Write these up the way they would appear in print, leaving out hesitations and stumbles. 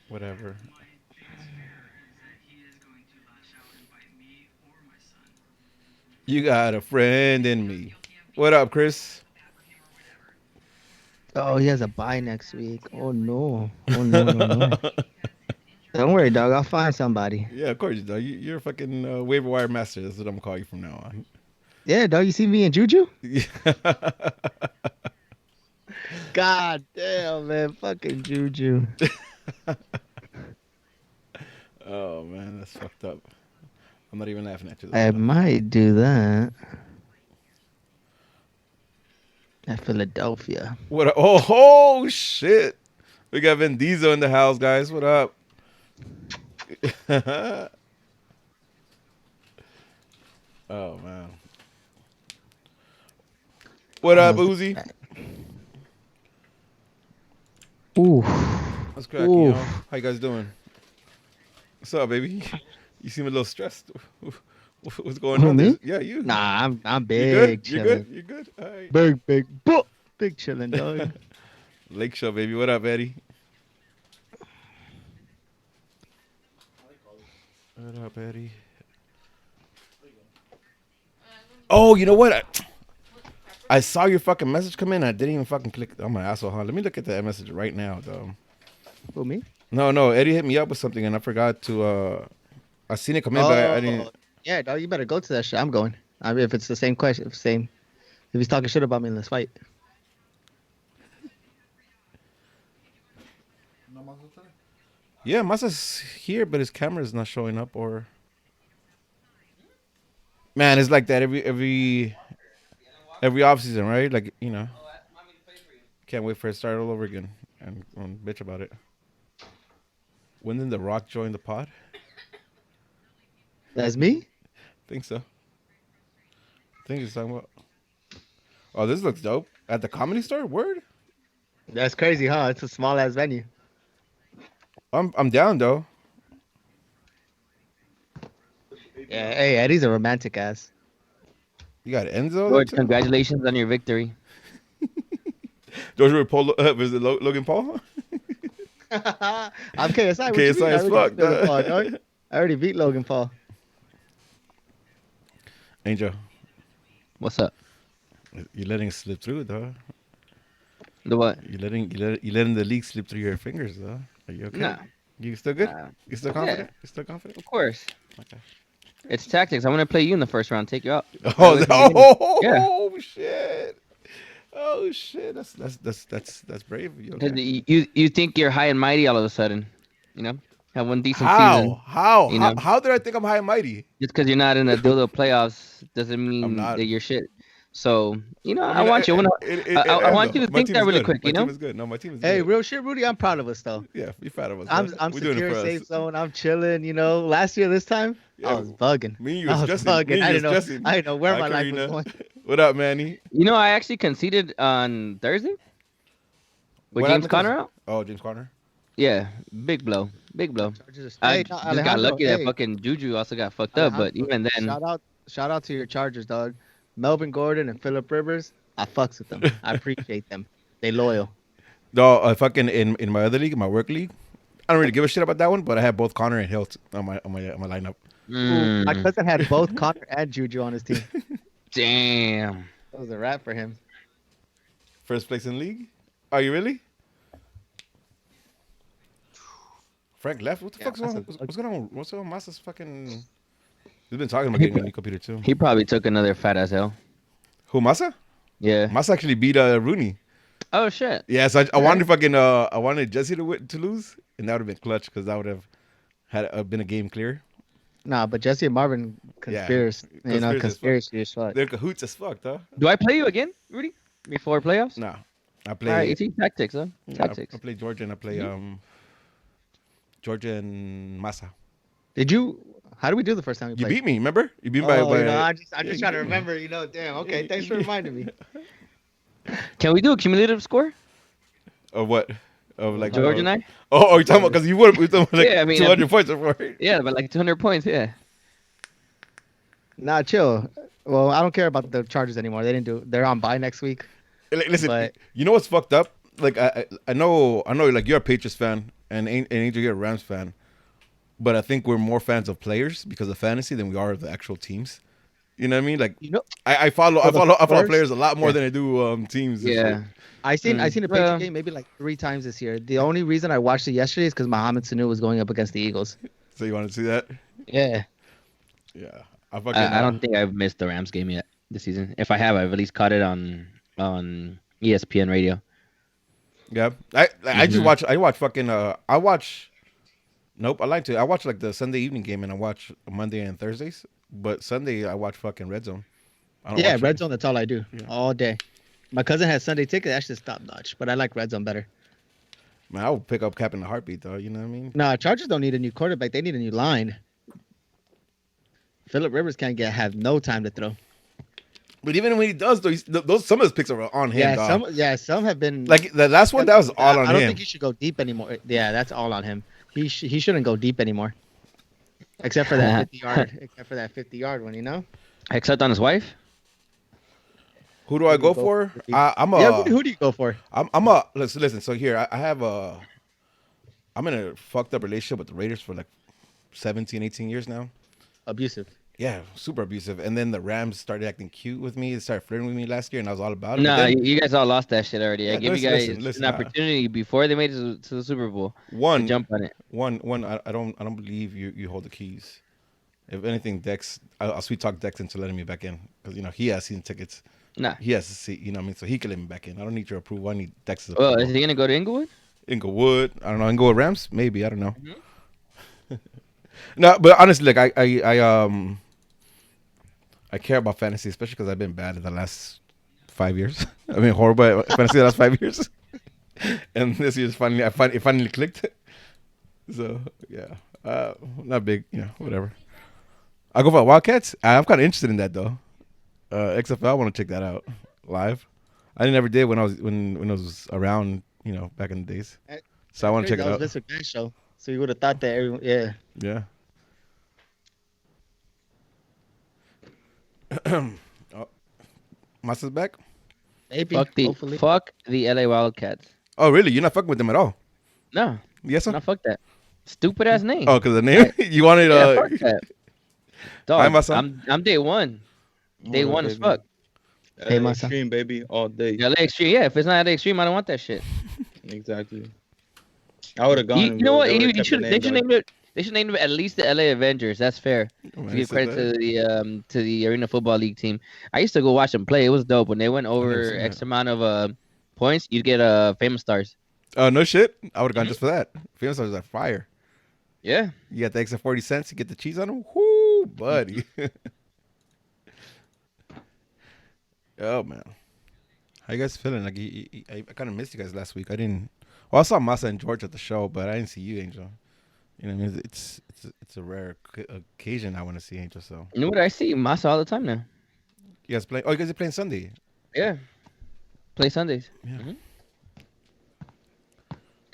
Whatever. You got a friend in me. What up, Chris? Oh, he has a bye next week. Oh no. Oh no, no, no. Don't worry, dog. I'll find somebody. Yeah, of course, dog. You're a fucking waiver wire master. That's what I'm gonna call you from now on. Yeah, dog. You see me and Juju? Yeah. God damn, man. Fucking Juju. Oh man, that's fucked up. I'm not even laughing at you though. I might do that at Philadelphia. What? Oh shit! We got Vin Diesel in the house, guys. What up? Oh man. What up, How's Uzi? that? Ooh. What's cracking, Ooh. yo? How you guys doing? What's up, baby? You seem a little stressed. What's going Who, on? me? Yeah, you. Nah, I'm You good? big You good? chilling. You good? All right. Big chilling, dog. Lake Show, baby. What up, Eddie? What up, Eddie? Oh, you know what? I saw your fucking message come in. I didn't even fucking click. I'm an asshole, huh? Let me look at that message right now, though. Who, me? No. Eddie hit me up with something, and I forgot to. I seen it come in, but I didn't. Oh, yeah, dog. You better go to that shit. I'm going. I mean, if it's the same question, if he's talking shit about me in this fight. Yeah, Masa's here, but his camera's not showing up. Or man, it's like that every off season, right? Like can't wait for it to start all over again and bitch about it. When did The Rock join the pod? That's me? Think so. Think he's talking about. Oh, this looks dope. At the Comedy Store? Word? That's crazy, huh? It's a small ass venue. I'm down though. Yeah, hey, Eddie's a romantic ass. You got Enzo there George, too. congratulations on your victory. George Paul was it Logan Paul? I'm KSI. What you KSI mean? I as already fuck. beat Logan Paul, dog. I already beat Logan Paul. Angel, What's up? you letting it slip through, though. The what? You letting the league slip through your fingers, though. Are you okay? No. You still good? Uh, You still yeah, confident? You still confident? of course. Okay. It's tactics. I'm gonna play you in the first round. Take you out. Right Oh, away from the beginning. Yeah. shit! Oh shit! That's brave. You 'Cause okay? you think you're high and mighty all of a sudden, you know? Have one decent How? season, How? you How? know. How did I think I'm high and mighty? Just because you're not in the dildo playoffs doesn't I'm mean not. that you're shit. So I I mean, want you. I I am want though. you to My think team that is really good. quick, My you team know? is good. No, my team is Hey, good. real shit, Rudy. I'm proud of us though. Yeah, be fat of us. I'm We're doing it secure, for us. safe zone. I'm chilling. You know, last year this time I Yeah, was bugging. me and you I was was stressing. Me bugging. and you was stressing. I didn't know where Hi, my life was Karina. going. What up, Manny? You know, I actually conceded on Thursday with What James happened to us? Conner out. Oh, James Conner. Yeah, big blow, big blow. I Hey, no, just got Alejandro. lucky that Hey, fucking Juju also got fucked up. But Alejandro. even then, Shout out to your Chargers, dog. Melvin Gordon and Phillip Rivers. I fucks with them. I appreciate them. They loyal. No, fucking in my other league, my work league. I don't really give a shit about that one, but I have both Connor and Hilt on my lineup. Ooh, my mm, cousin had both Connor and Juju on his team. damn. That was a wrap for him. First place in league. Are you really? Frank left. What the Yeah, fuck's that's wrong? a What's going on? What's going on? Masa's fucking. He's been talking about He, getting a pro- new computer too. he probably took another fat as hell. Who Masa? Yeah. Masa actually beat Rooney. Oh shit. Yeah, so I Okay. wanted fucking I wanted Jesse to lose, and that would have been clutch because that would have had been a game clear. Nah, but Jesse and Marvin Yeah, conspiracy. You know, conspiracy as fuck. conspiracy as fuck. They're cahoots as fuck, though. Do I play you again, Rudy? Before playoffs? Nah, I All right, play. you see tactics, huh? Yeah, I Tactics. play Georgia and I play Georgia and Masa. Did you? How did we do the first time we You played? beat me, remember? You beat me Oh, by you know, I'm yeah, just you trying to beat me. remember. You know, damn. Okay, thanks for reminding me. Can we do a cumulative score? Of what? Of like Hold George on. and I? you're talking about because you would. We're talking about like Yeah, I mean, 200 points before. yeah, but like 200 points. Yeah. Nah, chill. Well, I don't care about the Chargers anymore. They didn't do. They're on bye next week. Listen, But you know what's fucked up? Like I know, like you're a Patriots fan, and Angel, you're a Rams fan, but I think we're more fans of players because of fantasy than we are of the actual teams. You know what I mean? Like You know, I follow for the I follow first, players a lot more yeah. than I do teams and shit. Yeah. I seen a Patriot Well, game maybe like 3 times this year. The only reason I watched it yesterday is because Mohamed Sanu was going up against the Eagles. So you want to see that? Yeah. Yeah. I fucking I don't think I've missed the Rams game yet this season. If I have, I've at least caught it on ESPN radio. yeah. I just Mhm. watch I watch fucking I watch nope, I like to. I watch like the Sunday evening game and I watch Monday and Thursdays. But Sunday I watch fucking Red Zone. I don't Yeah, watch Red Zone, that's all I do. Yeah. All day. My cousin has Sunday ticket. That's just top notch. But I like Red Zone better. Man, I would pick up Cap in a heartbeat though, you know what I mean? No, Chargers don't need a new quarterback. They need a new line. Phillip Rivers can't have no time to throw. But even when he does though, those some of his picks are on him, dog. Some have been Like the last one that was all on I don't him. think he should go deep anymore. Yeah, that's all on him. He shouldn't go deep anymore. Except for that 50 yard. Except for that 50-yard one, you know? Except on his wife. Who do I Who do go you go for? for? I'm Yeah, a who do you go for? I'm a listen. So here I have a I'm in a fucked up relationship with the Raiders for like 17, 18 years now. Abusive. Yeah, super abusive. And then the Rams started acting cute with me. They started flirting with me last year, and I was all about it. But No, then you guys all lost that shit already. Yeah, I give you listen, guys listen, an opportunity before they made it to the Super Bowl to one, jump on it. one. I don't believe you hold the keys. If anything, Dex, I'll sweet talk Dex into letting me back in because he has season tickets. Nah. He has to see, you know what I mean? So he can let me back in. I don't need your approval. I need Dex's Well, approval. is he gonna go to Inglewood? Inglewood. I don't know. Inglewood Rams? Maybe. I don't know. No, but honestly, like I care about fantasy, especially because I've been bad in the last 5 years. I mean, horrible at fantasy the last 5 years. And this year's it finally clicked. So yeah, not big, whatever. I go for Wildcats. I'm kind of interested in that though. XFL, I want to check that out live. I never did when I was when I was around, back in the days. So I want to check it That out. was Vince McMahon's show. So you would have thought that everyone, yeah. Yeah. Oh, Master's back. Maybe. Hopefully. Fuck the LA Wildcats. Oh, really? You're not fucking with them at all? No, Yes, sir? no, fuck that. Stupid ass name. Oh, because the name? You wanted, Yeah, fuck that. Hi, Dog, Masa. I'm day one. Day one as fuck. Hey, LA Masa. Extreme, baby, all day. LA Extreme. Yeah, if it's not LA Extreme, I don't want that shit. Exactly. I would have gone. You know what? They would've You kept should. the They should name, name it. They should name it at least the LA Avengers. That's fair. Oh, man, To give said credit that. to the Arena Football League team. I used to go watch them play. It was dope. When they went never over seen X that. amount of points, you'd get famous stars. Oh, no shit? I would have gone just for that. Famous Stars are fire. Yeah. You get the extra 40 cents, you get the cheese on them. Whoo, buddy. Oh, man. How you guys feeling? Like, I kind of missed you guys last week. I didn't. Well, I saw Masa and George at the show, but I didn't see you, Angel. You know what I mean? It's a rare occasion I want to see Angel. So You know what? I see Masa all the time now. you guys play? Oh, you guys are playing Sunday. Yeah. Play Sundays. Yeah. Mhm.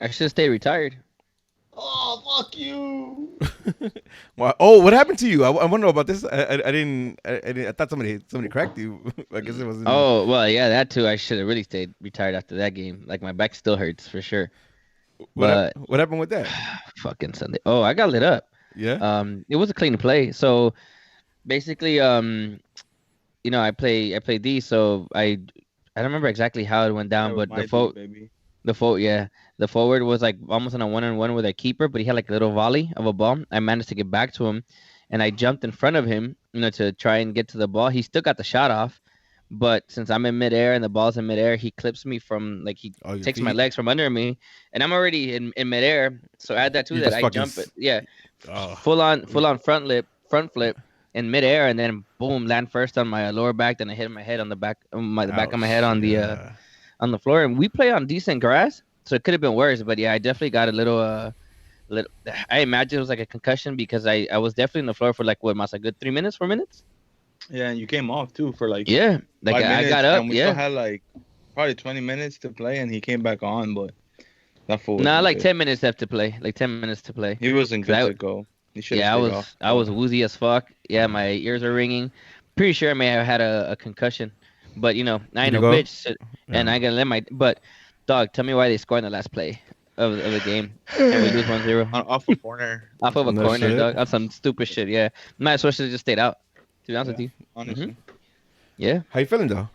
I should stay retired. Oh, fuck you. Wow. Oh, what happened to you? I want to know about this. I didn't. I thought somebody cracked you. I guess it wasn't. Oh well, yeah, that too. I should have really stayed retired after that game. Like my back still hurts for sure. What happened with that? Fucking Sunday. Oh, I got lit up. Yeah. It was a clean play. So basically, I play D. So I don't remember exactly how it went down, That was but my dude, baby. the forward was like almost on a 1-on-1 with a keeper, but he had like a little volley of a ball. I managed to get back to him, and I jumped in front of him, to try and get to the ball. He still got the shot off, but since I'm in midair and the ball's in midair, he clips me from he Your takes my feet? legs from under me, and I'm already in midair. So add that to You that, just I fucking jump it, yeah, Oh. full on front flip in midair, and then boom, land first on my lower back, then I hit my head on the back, the back of my head on the Yeah. on the floor. And we play on decent grass, so it could have been worse. But yeah, I definitely got a little I imagine it was like a concussion because I was definitely on the floor for like what, Mas, a good 3 minutes, 4 minutes. Yeah, and you came off too for like Yeah, like 5 I minutes, got up. and we Yeah, still had like probably 20 minutes to play, and he came back on, but that fool. nah, wasn't like good. 10 minutes left to play. Like 10 minutes to play. He wasn't 'Cause good I- to go. He should Yeah, have off. I was woozy as fuck. Yeah, my ears are ringing. Pretty sure I may have had a concussion, but I ain't Did no you go? bitch, and I gotta let my. But dog, tell me why they scored in the last play. of the game, and we lose 1-0 Off a corner. off of a No corner, shit. dog. That's some stupid shit. Yeah, might as well should have just stayed out. To be honest with you, Honestly. yeah. How you feeling though?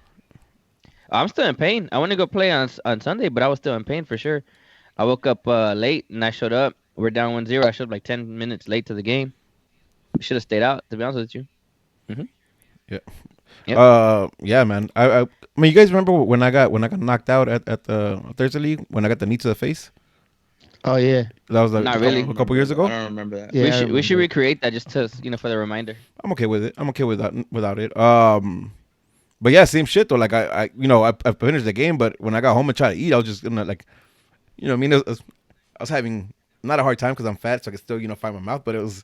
I'm still in pain. I want to go play on Sunday, but I was still in pain for sure. I woke up late and I showed up. We're down 1-0. I showed up like 10 minutes late to the game. We should have stayed out. To be honest with you. Yep. Yeah, man. I mean, you guys remember when I got knocked out at the Thursday league when I got the knee to the face? Oh yeah. That was like Not really. a couple years I ago. don't remember that. Yeah. we should recreate that just to for the reminder. I'm okay with it. I'm okay with that without it. But yeah, same shit though. Like I finished the game, but when I got home and tried to eat, I was just gonna like, I mean, I was having not a hard time because I'm fat, so I could still find my mouth, but it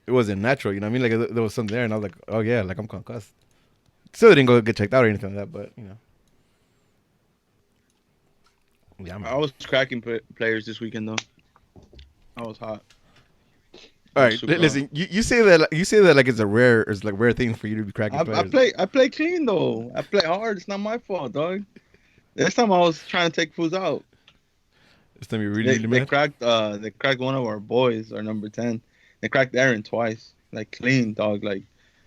wasn't natural. You know what I mean? Like there was something there, and I was like, oh yeah, like I'm concussed. Still didn't go get checked out or anything like that, but yeah. I was cracking players this weekend though. I was hot. All right, Super listen. You say that like it's rare thing for you to be cracking players. I play clean though. I play hard. It's not my fault, dog. This time I was trying to take fools out. This time you really They cracked one of our boys, our number 10. They cracked Aaron twice, like clean, dog, like,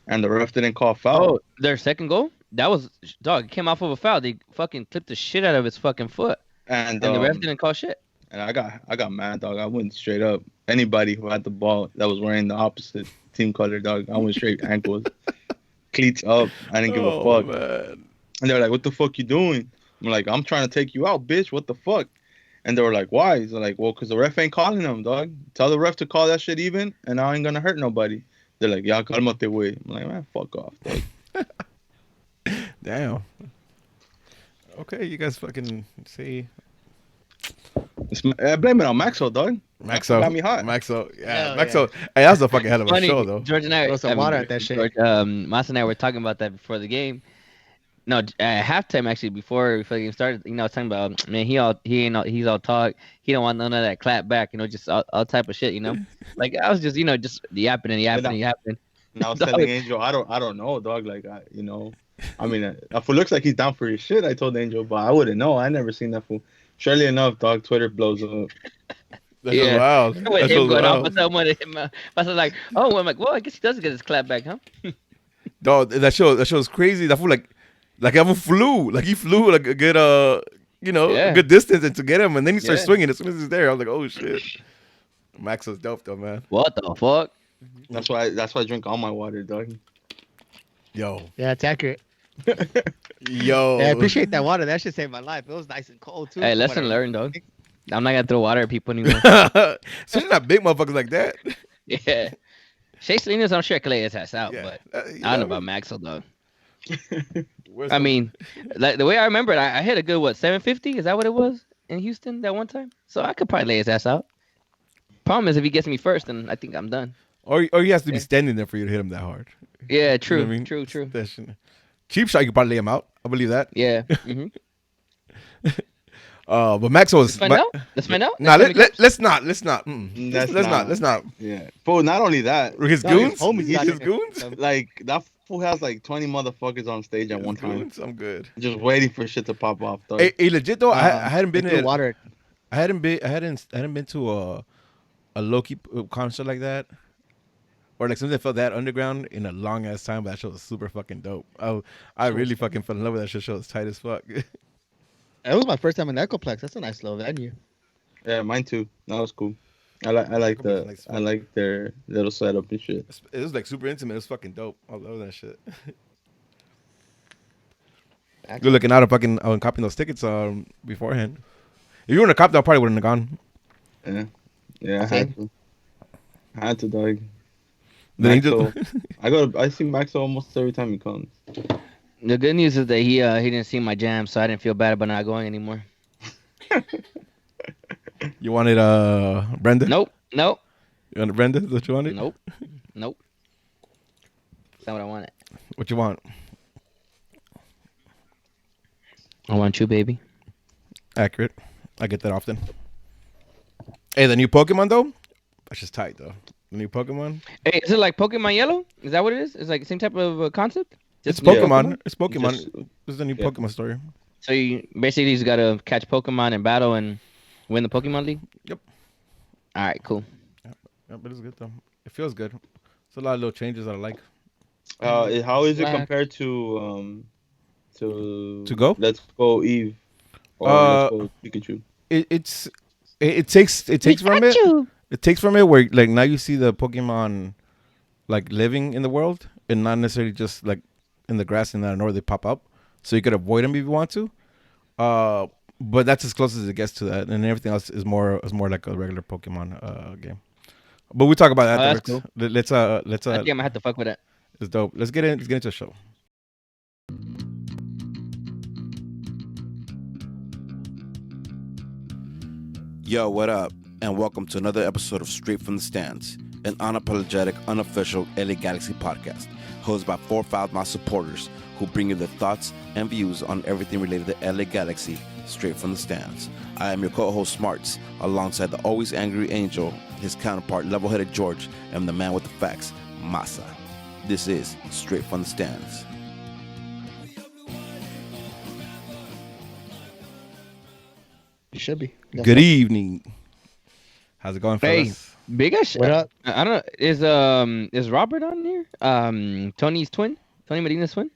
and the ref didn't call foul. Oh, their second goal? That was dog. It came off of a foul. They fucking clipped the shit out of his fucking foot, and the ref didn't call shit. And I got mad, dog. I went straight up. Anybody who had the ball that was wearing the opposite team color, dog, I went straight ankles, cleats up. I didn't give a fuck. Man. And they were like, "What the fuck you doing?" I'm like, "I'm trying to take you out, bitch. What the fuck?" And they were like, "Why?" He's like, "Well, because the ref ain't calling them, dog. Tell the ref to call that shit even, and I ain't gonna hurt nobody." They're like, "Yeah, cálmate, way." I'm like, "Man, fuck off, dog." Damn. Okay, you guys fucking see. I blame it on Maxwell, dog. Maxo got me hot. Maxo, yeah, Hell Maxo. Hey, that was a fucking hell of a Funny, show, though. George and I, Throw some water at that shit. George, Mas and I were talking about that before the game. No, at halftime actually, before the game started, I was talking about, man, he's all talk. He don't want none of that clap back, just all type of shit, Like I was just, just yapping and yapping and yapping. And I was telling Angel, I don't know, dog. Like, I mean, if it looks like he's down for his shit, I told Angel, but I wouldn't know. I never seen that fool. Surely enough, dog, Twitter blows up. That's so wild. With That's him so going off wild. with someone, I was like, oh, I'm like, well, I guess he does get his clap back, huh? Dog, that show was crazy. That fool like that flew. Like he flew like a good a good distance and to get him, and then he starts swinging as soon as he's there. I was like, oh shit. Max was dope though, man. What the fuck? That's why I drink all my water, dog. Yo. Yeah, it's accurate. Yo. Yeah, I appreciate that water. That should save my life. It was nice and cold too. Hey, lesson learned, dog. I'm not gonna throw water at people anymore. Especially not big motherfuckers like that. Yeah. Shay Salinas, I'm sure I could lay his ass out, Yeah. but I don't know about Maxwell, dog. Where's I mean, like the way I remember it, I hit a good 750? Is that what it was in Houston that one time? So I could probably lay his ass out. Problem is, if he gets me first, then I think I'm done. or he has to be standing there for you to hit him that hard. Yeah, true, You know what I mean? true. That shit. Cheap shot, you could probably lay him out. I believe that. Yeah. Mm-hmm. But Max was. Let's find out. Nah, let's not. Let's That's not. Let's not. Yeah. But not only that, His No, his goons. homies got His it. goons. like that fool has like 20 motherfuckers on stage at one time, Goons? I'm good. just waiting for shit to pop off, dog. Hey, legit though, I hadn't been They threw in. water. I hadn't been to a low key concert like that, or like something that felt that underground in a long ass time. But that show was super fucking dope. I really fucking fell in love with that shit. Show was tight as fuck. It was my first time in Echoplex. That's a nice little venue. Yeah, mine too. That was cool. I like their little setup and shit. It was like super intimate. It was fucking dope. I love that shit. Good looking out of fucking copying those tickets beforehand. If you were in a cop, that probably wouldn't have gone. Yeah, I had to, dog. Then he Maxwell, I see Maxwell almost every time he comes. The good news is that he didn't see my jam, so I didn't feel bad about not going anymore. You wanted Brenda? Nope. You wanted Brenda? Is that what you wanted? Nope. That's not what I wanted. What you want? I want you, baby. Accurate. I get that often. Hey, the new Pokemon though? That's just tight though. The new Pokemon? Hey, is it like Pokemon Yellow? Is that what it is? It's like the same type of concept? It's Just Pokemon. It's Pokemon. Just- This is the new yeah. Pokemon story. So you basically just gotta catch Pokemon in battle and Win the Pokemon League? Yep. All right, cool. Yeah, but it's good though. It feels good. It's a lot of little changes that I like. How is it Black. compared to To go? Let's Go Eve or Let's Uh, Go Pikachu? it's it takes from it. It takes from it where like now you see the Pokemon like living in the world and not necessarily just like in the grass and out of nowhere they pop up. So you could avoid them if you want to. But that's as close as it gets to that, and everything else is more like a regular Pokemon game. But we talk about that. Oh, that's afterwards. cool. Let's I think I'm gonna have to fuck with it. it's dope. Let's get into the show. Yo, what up? And welcome to another episode of Straight from the Stands, an unapologetic, unofficial LA Galaxy podcast, hosted by 4 Mile supporters who bring you their thoughts and views on everything related to LA Galaxy, straight from the stands. I am your co-host Smarts, alongside the always angry Angel, his counterpart level-headed George, and the man with the facts, Masa. This is Straight from the Stands. It should be. Good evening. How's it going, Hey. fellas? Big ass. What up? I don't know. Is Robert on here? Tony's twin. Tony Medina's twin.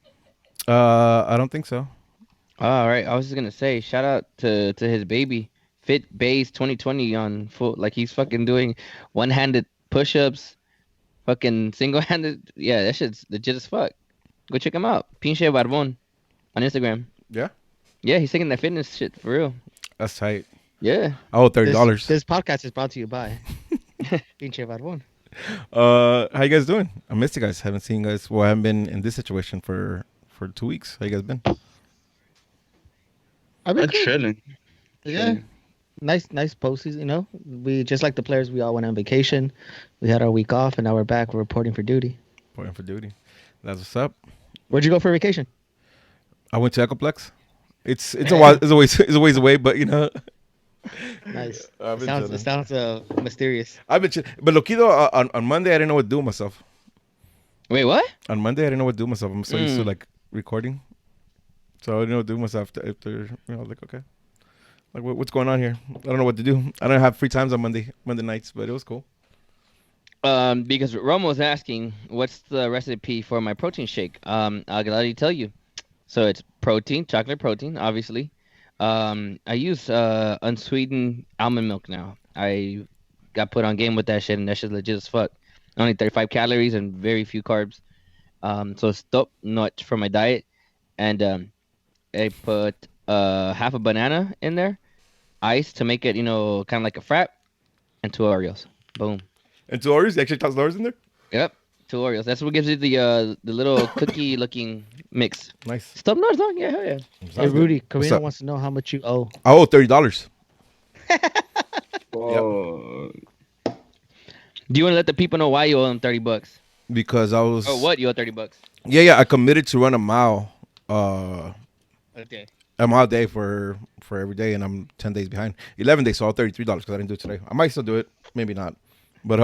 I don't think so. All right. I was just gonna say, shout out to his baby, Fit Bays 2020 on full. Like he's fucking doing one-handed push-ups, fucking single-handed. Yeah, that shit's legit as fuck. Go check him out. Pinche Barbon on Instagram. Yeah? Yeah, he's taking that fitness shit for real. That's tight. Yeah. I owe $30. This podcast is brought to you by Pinche Barbon. How you guys doing? I missed you guys. Haven't seen you guys. Well, I haven't been in this situation for 2 weeks. How you guys been? I've been I'm cool. chilling. Yeah. Nice postseason, you know. We just like the players, we all went on vacation. We had our week off and now we're back. We're reporting for duty. Reporting for duty. That's what's up. Where'd you go for vacation? I went to Ecoplex. It's a while, it's a ways away, but you know. Nice. I've been It sounds mysterious. I've been but Loquido, on Monday I didn't know what to do with myself. Wait, what? On Monday I didn't know what to do with myself. I'm so used to like recording, so I didn't know what to do with myself after you know, like okay, like what's going on here? I don't know what to do. I don't have free times on Monday nights, but it was cool. Because Romo was asking, what's the recipe for my protein shake? I'll gladly tell you. So it's protein, chocolate protein, obviously. I use unsweetened almond milk now. I got put on game with that shit, and that shit's legit as fuck. Only 35 calories and very few carbs. So it's top notch for my diet. And I put half a banana in there, ice to make it, you know, kind of like a frap, and 2 Oreos. Boom. And 2 Oreos? You actually toss Oreos in there? Yep, 2 Oreos. That's what gives you the little cookie looking mix. Nice. Stop notch, dog. Yeah, hell yeah. Hey, Rudy, What's Karina up? wants to know how much you owe. I owe $30. Oh, Do you want to let the people know why you owe them $30? Because I was. Or what you owe $30? Yeah. I committed to run a mile. Okay. A mile a day for every day, and I'm 10 days behind. 11 days, so I owe $33 because I didn't do it today. I might still do it, maybe not. But I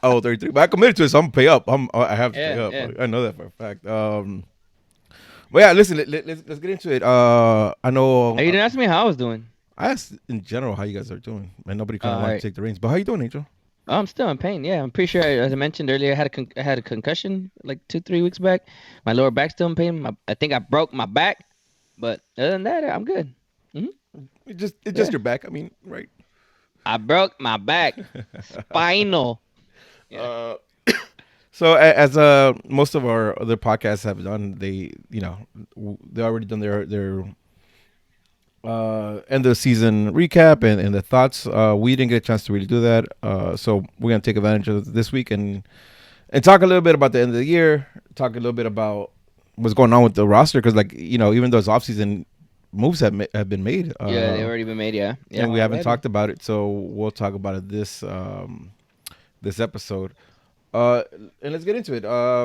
owe 33. But I committed to it, so I'm gonna pay up. I have to pay up. Yeah. I know that for a fact. But yeah, listen, let's get into it. I know. Hey, you didn't ask me how I was doing. I asked in general how you guys are doing, and nobody kind of wanted Alright. to take the reins. But how you doing, Angel? Oh, I'm still in pain. Yeah, I'm pretty sure, as I mentioned earlier, I had a concussion like 2-3 weeks back. My lower back's still in pain. I think I broke my back, but other than that, I'm good. It's just your back. I mean, right? I broke my back, spinal. So as most of our other podcasts have done, they already done their end of season recap and the thoughts. We didn't get a chance to really do that, so we're gonna take advantage of this week and talk a little bit about the end of the year. Talk a little bit about what's going on with the roster because, like, you know, even though it's off season, moves have been made. Yeah, they've already been made. Yeah. And we haven't talked about it, so we'll talk about it this episode. And let's get into it.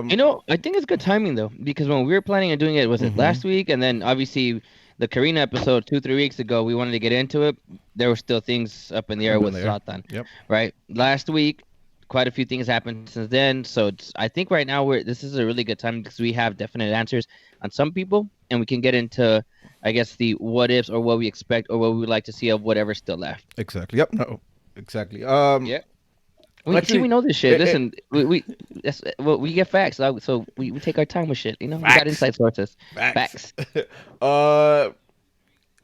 You know, I think it's good timing though, because when we were planning on doing it, was it last week? And then obviously the Karina episode 2-3 weeks ago, we wanted to get into it. There were still things up in the air with Zlatan. Yep. Right. Last week, quite a few things happened since then. So I think right now this is a really good time because we have definite answers. on some people, and we can get into, I guess, the what ifs or what we expect or what we would like to see of whatever's still left. Exactly. Yep. No. Exactly. Yeah. Actually, We know this shit. it- it- Listen, that's well, we get facts, so we take our time with shit. You know, we got Facts. inside sources. Facts. Facts. uh,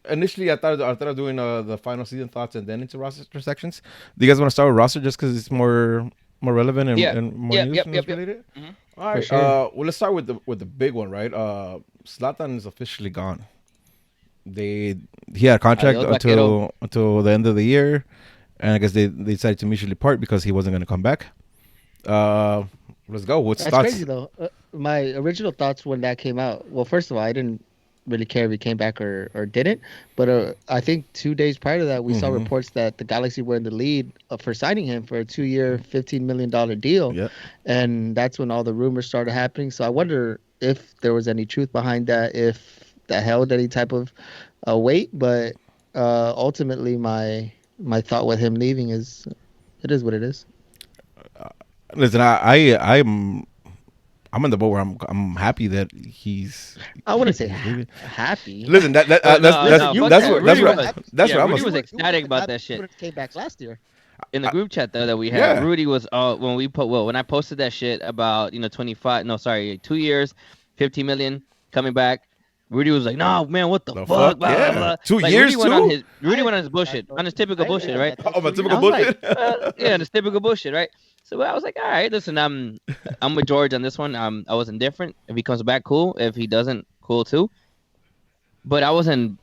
initially, I thought of doing the final season thoughts and then into roster sections. Do you guys want to start with roster just because it's more relevant and, Yeah. and more Yep, news yep, and yep, yep. related? Mhm. All right. sure. Well, let's start with the big one, right? Zlatan is officially gone. He had a contract Adios, vaquero. until the end of the year, and I guess they decided to mutually part because he wasn't going to come back. Let's go. What's That's thoughts? crazy though. My original thoughts when that came out. Well, first of all, I didn't really care if he came back or didn't. But I think 2 days prior to that, we saw Mhm. reports that the Galaxy were in the lead for signing him for a 2-year, $15 million deal. Yeah. And that's when all the rumors started happening. So I wonder if there was any truth behind that, if that held any type of weight. But ultimately, my thought with him leaving is, it is what it is. Listen, I'm in the boat where I'm happy that he's. I wouldn't say he's leaving. happy. Listen, that's No, that's fuck that's that. where Rudy that's was- where that's yeah, where I'm. Rudy A, was ecstatic about that shit. Came back last year. In the group chat though that we had, Yeah. Rudy was when I posted that shit about 2 years, 15 million coming back. Rudy was like, "No, man, what the The fuck?" fuck? Blah, Yeah. blah, blah. 2 Like, years, Rudy went on his bullshit, on his typical I bullshit, agree right? with that. Oh, my typical I was like, bullshit. yeah, his typical bullshit, right? So I was like, all right, listen, I'm with George on this one. I was indifferent. If he comes back, cool. If he doesn't, cool too. But I wasn't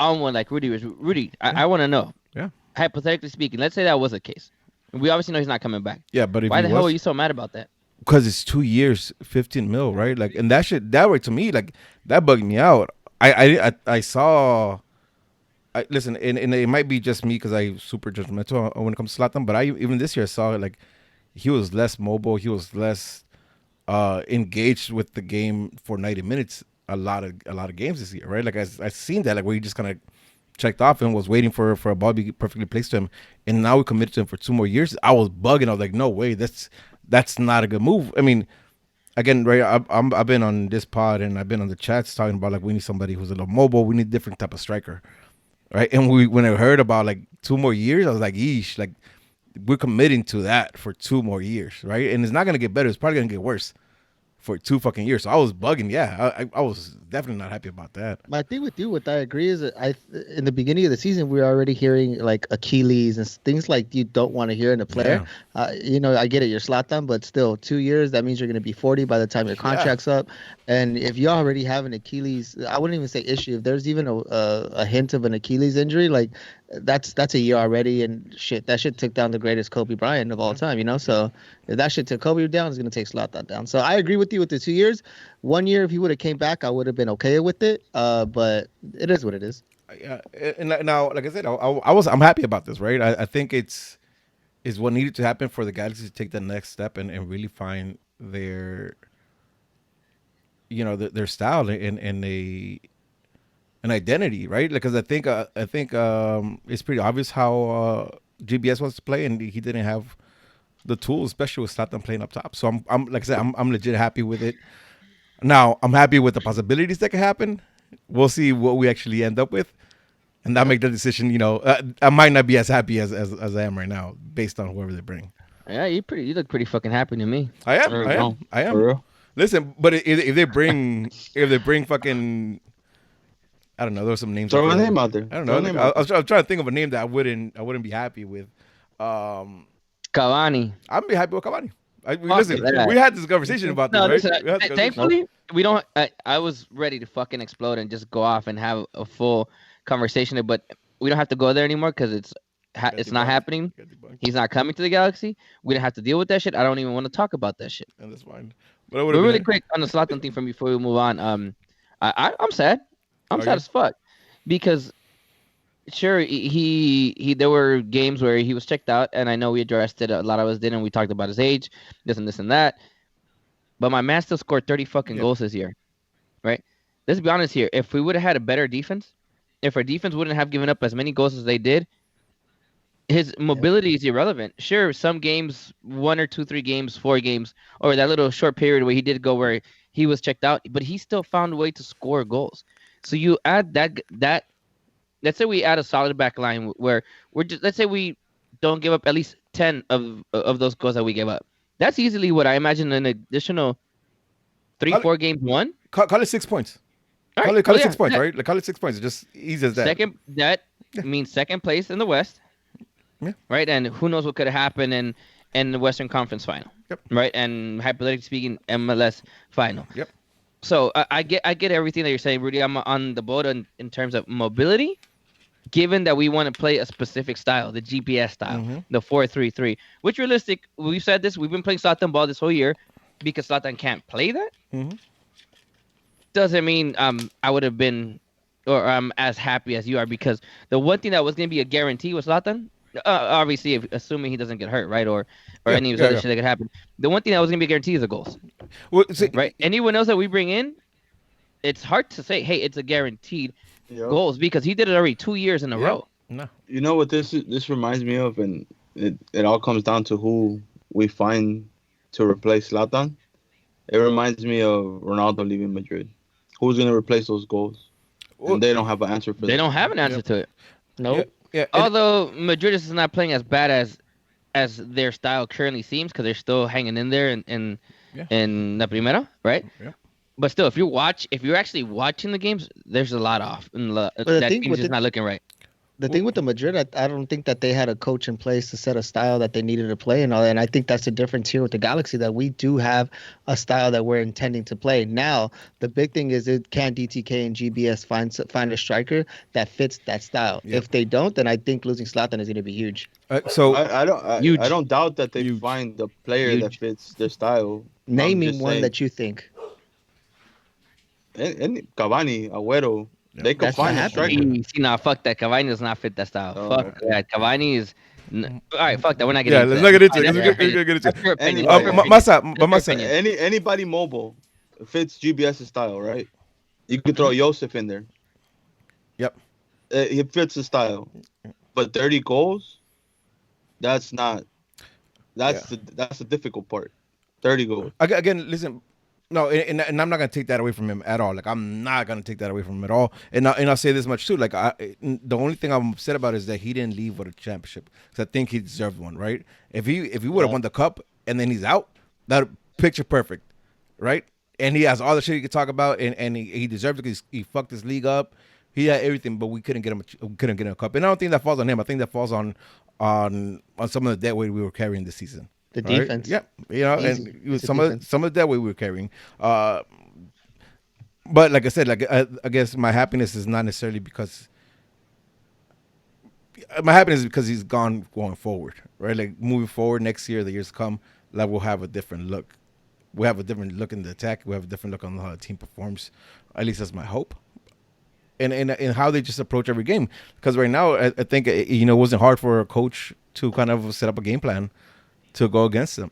on one like Rudy was. Rudy, I want to know. Yeah. Hypothetically speaking, let's say that was the case. We obviously know he's not coming back. Yeah, but if Why he the hell are was, you so mad about that? because it's 2 years, 15 mil, right? Like, and that shit that way to me, like that bugged me out. I saw. Listen, and it might be just me because I super judgmental when it comes to Zlatan, but even this year I saw it, like he was less mobile, he was less engaged with the game for 90 minutes. A lot of games this year, right? Like I seen that, like where he just kind of checked off and was waiting for a ball to be perfectly placed to him, and now we committed to him for 2 more years. I was bugging. I was like, no way, that's not a good move. I mean, again, right? I've been on this pod and I've been on the chats talking about like we need somebody who's a little mobile. We need a different type of striker, right? And when I heard about like 2 more years, I was like, yeesh, like we're committing to that for 2 more years, right? And it's not gonna get better. It's probably gonna get worse for 2 fucking years. So I was bugging. Yeah, I was definitely not happy about that. My thing with you, what I agree is that in the beginning of the season, we were already hearing like Achilles and things like you don't want to hear in a player. I get it, you're Zlatan, but still 2 years, that means you're going to be 40 by the time your contract's up. And if you already have an Achilles, I wouldn't even say issue. If there's even a hint of an Achilles injury, like that's a year already. And shit, that shit took down the greatest Kobe Bryant of all time, So if that shit took Kobe down, it's going to take Zlatan down. So I agree with you with the 2 years. 1 year, if he would have came back, I would have been okay with it. But it is what it is. Yeah, and now, like I said, I'm happy about this, right? I think it's what needed to happen for the Galaxy to take the next step and really find their their style and an identity, right? Because I think it's pretty obvious how GBS wants to play, and he didn't have the tools, especially with Zlatan playing up top. So I'm like I said, I'm legit happy with it. Now I'm happy with the possibilities that could happen. We'll see what we actually end up with, and I'll make the decision. I might not be as happy as I am right now, based on whoever they bring. Yeah, you look pretty fucking happy to me. I am. For I am. real. I am. For real. Listen, but if they bring fucking, I don't know. There's some names. Throw out a there. name out there. I don't Throw a know. name I out was trying to think of a name that I wouldn't be happy with. Cavani. I'd be happy with Cavani. Fuck Listen, that. we had this conversation about No, this, listen. right? We had this conversation. Thankfully, we don't. I was ready to fucking explode and just go off and have a full conversation, but we don't have to go there anymore because it's not debunked. happening. Got debunked. He's not coming to the Galaxy. We don't have to deal with that shit. I don't even want to talk about that shit. And that's fine. But really quick on the Zlatan thing from before we move on. I'm sad. I'm Are sad you? as fuck because sure he there were games where he was checked out, and I know we addressed it. A lot of us didn't. We talked about his age, this and that. But my man still scored 30 fucking Yeah. goals this year, right? Let's be honest here. If we would have had a better defense, if our defense wouldn't have given up as many goals as they did, his mobility is irrelevant. Sure, some games, 1 or 2, 3 games, 4 games, or that little short period where he did go where he was checked out, but he still found a way to score goals. So you add that. Let's say we add a solid back line where we're just, let's say we don't give up at least 10 of those goals that we gave up. That's easily what I imagine an additional three, Call it, 4 games won. call it 6 points. All Call right, it, call well, it yeah, 6 points, that- right? Like, call it 6 points. It's just easy as that. Second, that means second place in the West. Yeah. Right, and who knows what could have happened in the Western Conference final. Yep. Right, and hypothetically speaking, MLS final. Yep. So I get everything that you're saying, Rudy. I'm on the boat in terms of mobility, given that we want to play a specific style, the GPS style, the 4-3-3. Which realistic, we've said this. We've been playing Zlatan ball this whole year because Zlatan can't play that. Doesn't mean I would have been or I'm as happy as you are, because the one thing that was going to be a guarantee was Zlatan. Obviously, assuming he doesn't get hurt, right, or any of the other shit that could happen. The one thing that was going to be a guarantee is the goals. Well, right? Anyone else that we bring in, it's hard to say, hey, it's a guaranteed goals, because he did it already 2 years in a row. No. You know what this reminds me of, and it all comes down to who we find to replace Zlatan. It reminds me of Ronaldo leaving Madrid. Who's going to replace those goals? And they don't have an answer for that. They don't have an answer to it. Nope. Yeah. Although Madrid is not playing as bad as their style currently seems, because they're still hanging in there in La Primera, right? Yeah. But still, if you're actually watching the games, there's a lot off, and that team's just not looking right. The thing with the Madrid, I don't think that they had a coach in place to set a style that they needed to play and all that. And I think that's the difference here with the Galaxy, that we do have a style that we're intending to play. Now, the big thing is, can DTK and GBS find a striker that fits that style? Yeah. If they don't, then I think losing Zlatan is going to be huge. So I don't doubt that they find the player that fits their style. Naming one that you think. And Cavani, Agüero. They could That's find what a striker. See, nah, fuck that. Cavani does not fit that style. Oh, Fuck okay. that. Cavani is. All right, fuck that. We're not getting. let's into not get into it. that. Let's get into That's your it. opinion. Masa. Anybody mobile fits GBS's style, right? You could throw Josef in there. Yep. He fits the style, but 30 goals. That's not. That's the difficult part. 30 goals. Again, listen. No, and I'm not gonna take that away from him at all. Like, I'm not gonna take that away from him at all. And I'll say this much too. Like, the only thing I'm upset about is that he didn't leave with a championship, because I think he deserved one, right? If he would have won the cup and then he's out, that picture perfect, right? And he has all the shit he could talk about, and he deserved it because he fucked his league up. He had everything, but we couldn't get him a cup. And I don't think that falls on him. I think that falls on some of the debt weight we were carrying this season. The defense. Yeah, and it was some of that way we were carrying. But like I said, I guess my happiness is not necessarily because he's going forward, right? Like, moving forward next year, the years to come, like, we'll have a different look. We have a different look in the attack. We have a different look on how the team performs. At least that's my hope. And how they just approach every game. Because right now, I think it wasn't hard for a coach to kind of set up a game plan to go against them,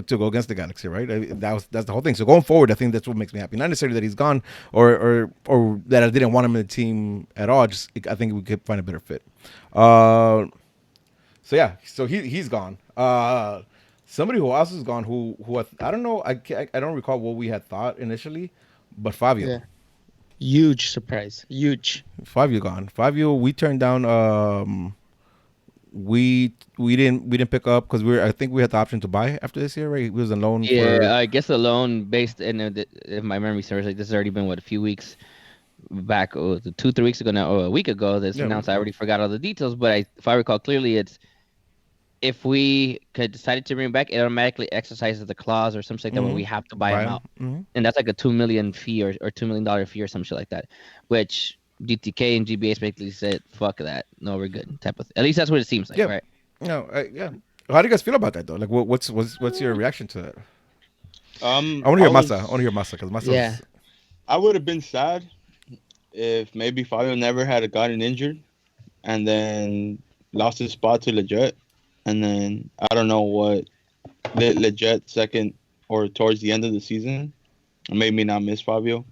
to go against the Galaxy, right? That's the whole thing. So going forward, I think that's what makes me happy. Not necessarily that he's gone or that I didn't want him in the team at all. Just, I think we could find a better fit. So he's gone. Somebody who else is gone, who I don't know. I don't recall what we had thought initially, but Fabio. Yeah. Huge surprise. Huge. Fabio gone. Fabio, we turned down. We didn't pick up because I think we had the option to buy after this year, right? He was a loan. Yeah, I guess a loan based, and if my memory serves, like, this has already been a few weeks back, 2-3 weeks ago now, or a week ago. This announced. I already forgot all the details, but if I recall clearly, it's if we could decided to bring him back, it automatically exercises the clause or something like that where we have to buy him out, and that's like a $2 million fee or $2 million fee or some shit like that, which DTK and GBA basically said, "Fuck that, no, we're good." Type of. At least that's what it seems like, right? No, yeah. How do you guys feel about that though? Like, what's your reaction to that? I want to hear Masa. I want to hear Masa because Masa. Yeah. I would have been sad if maybe Fabio never had gotten injured, and then lost his spot to Leggett, and then I don't know what Leggett second or towards the end of the season made me not miss Fabio.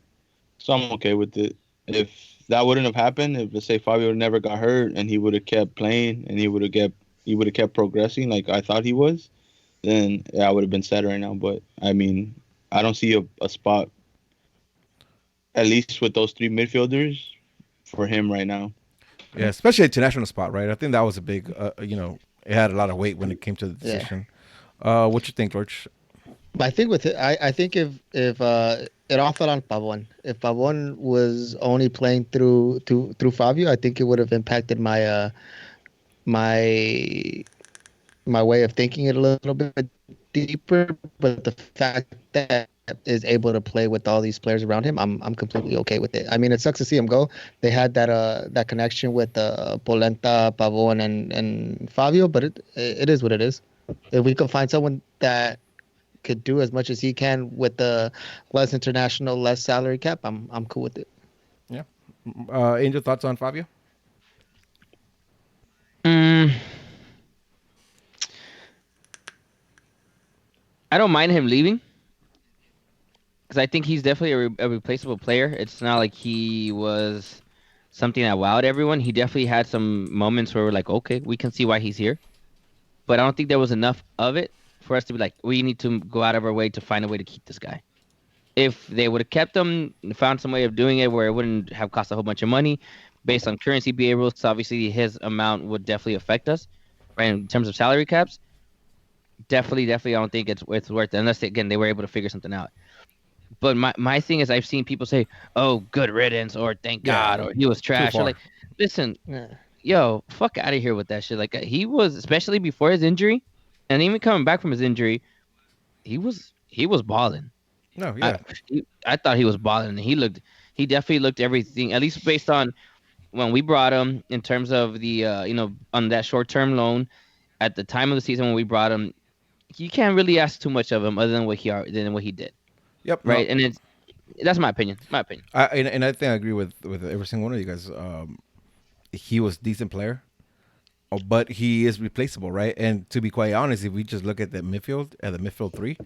So I'm okay with it. If that wouldn't have happened, if, let's say, Fabio never got hurt and he would have kept playing and he would have kept progressing like I thought he was, then I would have been sad right now. But I mean, I don't see a spot at least with those three midfielders for him right now. Yeah, especially international spot, right? I think that was a big, it had a lot of weight when it came to the Yeah. decision. What you think, George? But I think with it, I think if it all fell on Pavon. If Pavon was only playing through Fabio, I think it would have impacted my my way of thinking it a little bit deeper. But the fact that is able to play with all these players around him, I'm completely okay with it. I mean, it sucks to see him go. They had that connection with Polenta, Pavon, and Fabio, but it is what it is. If we can find someone that could do as much as he can with the less international, less salary cap, I'm cool with it. Yeah. Angel, thoughts on Fabio? Mm, I don't mind him leaving because I think he's definitely a replaceable player. It's not like he was something that wowed everyone. He definitely had some moments where we're like, okay, we can see why he's here. But I don't think there was enough of it for us to be like, we need to go out of our way to find a way to keep this guy. If they would have kept him, found some way of doing it where it wouldn't have cost a whole bunch of money, based on currency BA rules, so obviously his amount would definitely affect us, right? In terms of salary caps, definitely, I don't think it's worth it unless again they were able to figure something out. But my thing is, I've seen people say, "Oh, good riddance," or "Thank God," or "He was trash." Or far. like, listen, Yeah. yo, fuck out of here with that shit. Like he was, especially before his injury, and even coming back from his injury, he was balling. No, I yeah. I thought he was balling, and he definitely looked everything. At least based on when we brought him, in terms of the on that short term loan at the time of the season when we brought him, you can't really ask too much of him other than what he did, Yep. No, right? And that's my opinion. My opinion. and I think I agree with every single one of you guys. He was a decent player, but he is replaceable, right? And to be quite honest, if we just look at the midfield three,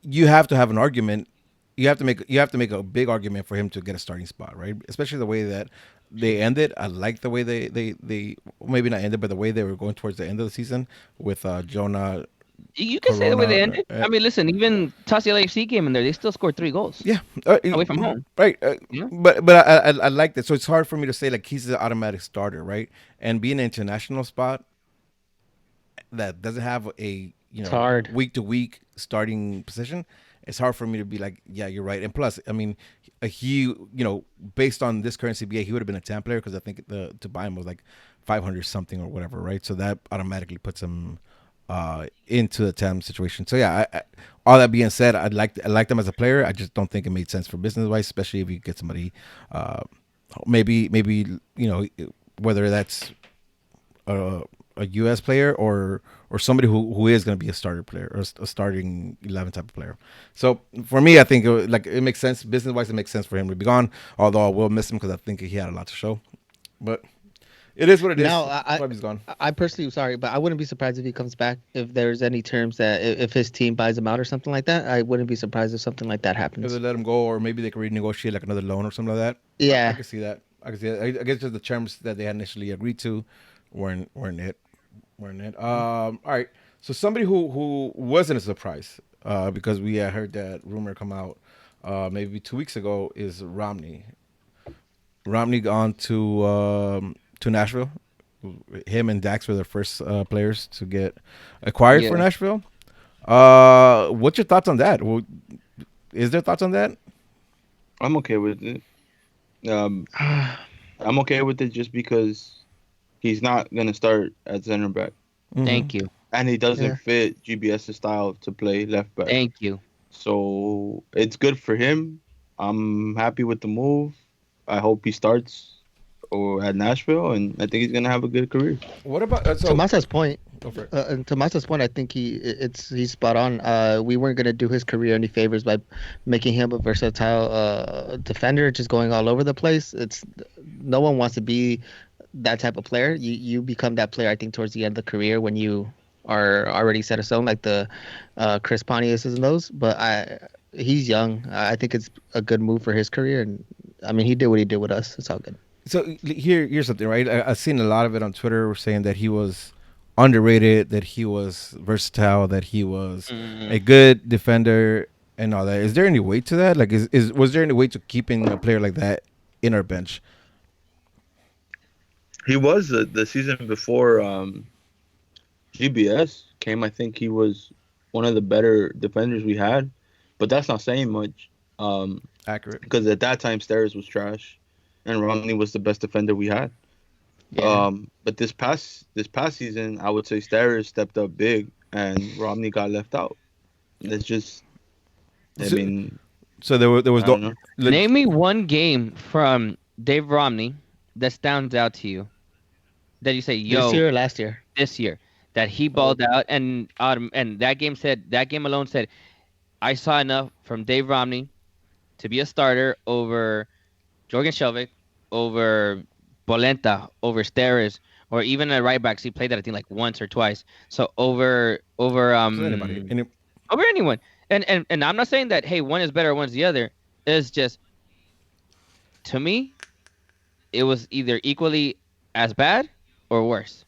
you have to have an argument. You have to make a big argument for him to get a starting spot, right? Especially the way that they ended. I like the way they maybe not ended, but the way they were going towards the end of the season with Jonah You can say the way they Corona. ended. I mean, listen, even Tasi LAFC came in there. They still scored 3 goals Yeah, away from home. right. You know? But I like that. So it's hard for me to say like he's an automatic starter, right? And being an international spot that doesn't have a It's hard. week to week starting position, it's hard for me to be like, yeah, you're right. And plus, I mean, he based on this current CBA, he would have been a 10 player because I think the to buy him was like 500 something or whatever, right? So that automatically puts him into the 10 situation. So yeah, all that being said, I like them as a player. I just don't think it made sense for business wise, especially if you get somebody, maybe whether that's a U.S. player or somebody who is going to be a starter player or a starting 11 type of player. So for me, I think it makes sense business wise. It makes sense for him to be gone. Although I will miss him because I think he had a lot to show. But it is what it is. Now, That's why he's gone. I personally, sorry, but I wouldn't be surprised if he comes back. If there's any terms that if his team buys him out or something like that, I wouldn't be surprised if something like that If happens. they let him go, or maybe they could renegotiate like another loan or something like that. I Yeah. can see that. I guess just the terms that they had initially agreed to weren't it. All right. So somebody who wasn't a surprise, because we had heard that rumor come out maybe 2 weeks ago, is Romney. Romney gone to Nashville. Him and Dax were the first players to get acquired for Yeah. Nashville. What's your thoughts on that? Is there thoughts on that? I'm okay with it. I'm okay with it just because he's not gonna start at center back, Thank you. and he doesn't Yeah. fit GBS's style to play left back. Thank you. So it's good for him. I'm happy with the move. I hope he starts or at Nashville, and I think he's gonna have a good career. What about To Masa's point, Go for it. and to Masa's point, I think he's spot on. We weren't gonna do his career any favors by making him a versatile defender, just going all over the place. No one wants to be that type of player. You become that player, I think, towards the end of the career when you are already set a stone, like the Chris Pontius and those. But he's young. I think it's a good move for his career, and I mean, he did what he did with us. It's all good. So here's something, right? I've seen a lot of it on Twitter saying that he was underrated, that he was versatile, that he was a good defender, and all that. Is there any weight to that? Like, was there any weight to keeping a player like that in our bench? He was the season before GBS came. I think he was one of the better defenders we had, but that's not saying much. Accurate. Because at that time, Steres was trash, and Romney was the best defender we had. Yeah. But this past season, I would say Steres stepped up big, and Romney got left out. It's just, I mean, so there was I don't know. Name me one game from Dave Romney that stands out to you that you say, yo, This year or last year? this year that he balled out, and that game alone said, I saw enough from Dave Romney to be a starter over Jorgen Shelvik, over Bolenta, over Steres, or even at right backs. He played that I think like once or twice. So over anybody. over anyone. And I'm not saying that hey, one is better, one's the other. It's just, to me, it was either equally as bad or worse.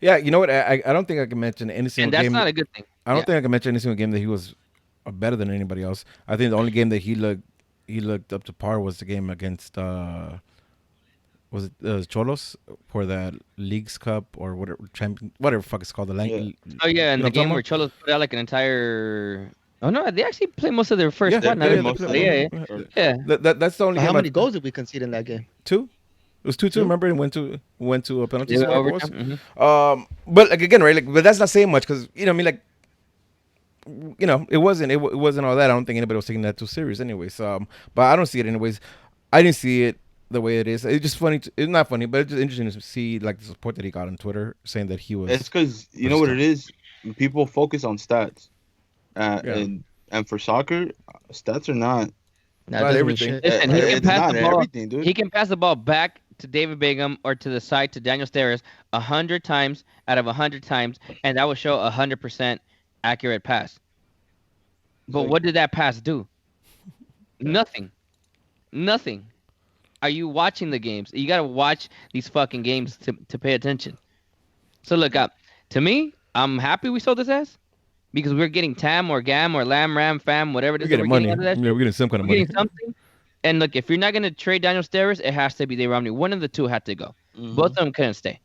Yeah, you know what? I don't think I can mention any single And that's game. not a good thing. I don't think I can mention any single game that he was better than anybody else. I think the only game that he looked up to par was the game against was it Cholos for that Leagues Cup or whatever fuck it's called, the Oh yeah, and you know the what I'm game talking where about? Cholos put out like an entire. Oh no, they actually played most of their first Yeah, squad. they Now played that- most of yeah. That's the only But game. how many goals did we concede in that game? 2? It was 2-2. Remember, it went to a penalty Yeah, spot. overtime. Mhm. But like again, right? Like, but that's not saying much because I mean, like, it wasn't all that. I don't think anybody was taking that too serious, anyways. But I don't see it anyways. I didn't see it the way it is. It's just funny. It's not funny, but it's just interesting to see like the support that he got on Twitter saying that he was. It's because you know what it is. People focus on stats, and for soccer, stats are not. Nah, Not it doesn't mean everything. shit. Listen, he can It's pass not the ball. everything, dude. He can pass the ball back to David Bingham or to the side to Daniel Steres 100 times out of 100 times, and that will show 100% accurate pass. But what did that pass do? Nothing. Nothing. Are you watching the games? You gotta watch these fucking games to pay attention. So look up. To me, I'm happy we sold this ass because we're getting TAM or GAM or LAM, RAM, FAM, whatever it We're is. getting money. Out of that Yeah, we're getting some kind of we're money. getting something. And look, if you're not gonna trade Daniel Steres, it has to be Dave Romney. One of the two had to go. Both of them couldn't stay.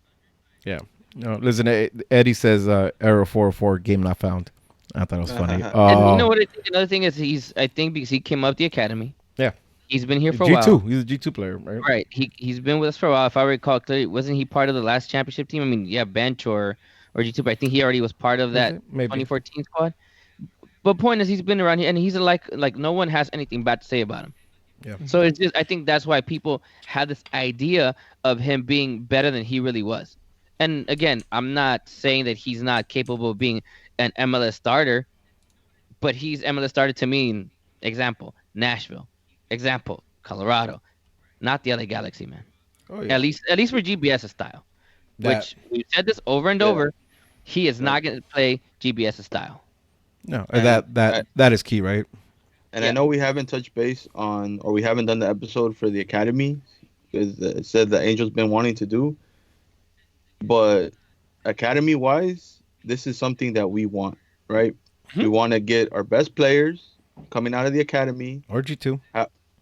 Yeah. No, listen, Eddie says error 404 game not found. I thought it was funny. And you know what I think? Another thing is I think because he came up the academy. Yeah. He's been here for a G2. while. He's a G2 player, right? Right. He's been with us for a while. If I recall clearly, wasn't he part of the last championship team? I mean, yeah, bench or G2, but I think he already was part of that Maybe. 2014 squad. But point is, he's been around here, and he's like no one has anything bad to say about him. Yeah. So it's just I think that's why people had this idea of him being better than he really was. And again, I'm not saying that he's not capable of being an MLS starter, but he's MLS starter to me. Example, Nashville. Example, Colorado. Not the LA Galaxy, man. Oh, yeah. At least for GBS's style. That- Which we've said this over and over. He is not going to play GBS's style. No, And that is key, right? And I know we haven't touched base on, or we haven't done the episode for the academy, because it said the Angels been wanting to do. But academy-wise, this is something that we want, right? We want to get our best players coming out of the academy, Or G2.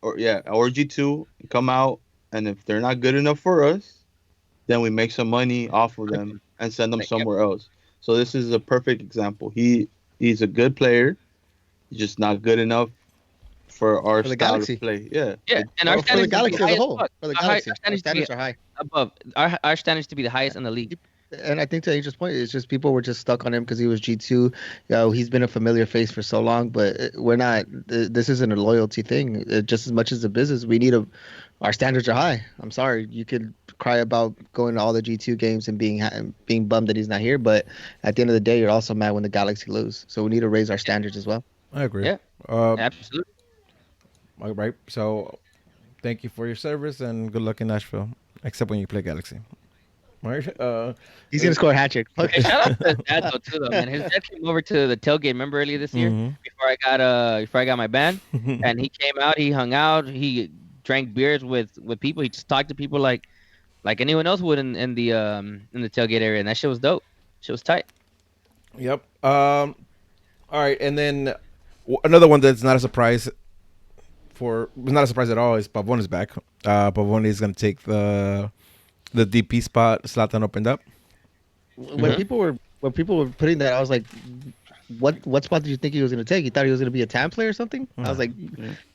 or G2, come out, and if they're not good enough for us, then we make some money off of them and send them somewhere else. So this is a perfect example. He's a good player, he's just not good enough for our For the style Galaxy. of play. Yeah. Yeah, and our For the standards Galaxy as a whole. For the Galaxy. Our Our standards to be standards are high. above our standards to be the highest in the league. And I think to Angel's point, it's just people were just stuck on him because he was G2. He's been a familiar face for so long, but we're not. This isn't a loyalty thing. Just as much as a business, we need our standards are high. I'm sorry, you could cry about going to all the G2 games and being bummed that he's not here, but at the end of the day, you're also mad when the Galaxy lose. So we need to raise our standards as well. I agree. Yeah. Absolutely. All right. So, thank you for your service and good luck in Nashville, except when you play Galaxy. All right. He's gonna score a hat trick. Hey, shout out to his dad though too, though, man. His dad came over to the tailgate. Remember earlier this year before I got my band, and he came out. He hung out. He drank beers with people. He just talked to people like anyone else would in the tailgate area, and that shit was dope. Shit was tight. Yep. All right. And then Another one that's not a surprise not a surprise at all is Pavon is back. Pavon is going to take the DP spot Zlatan opened up. When people were putting that, I was like, what spot did you think he was going to take? You thought he was going to be a TAM player or something? I was like,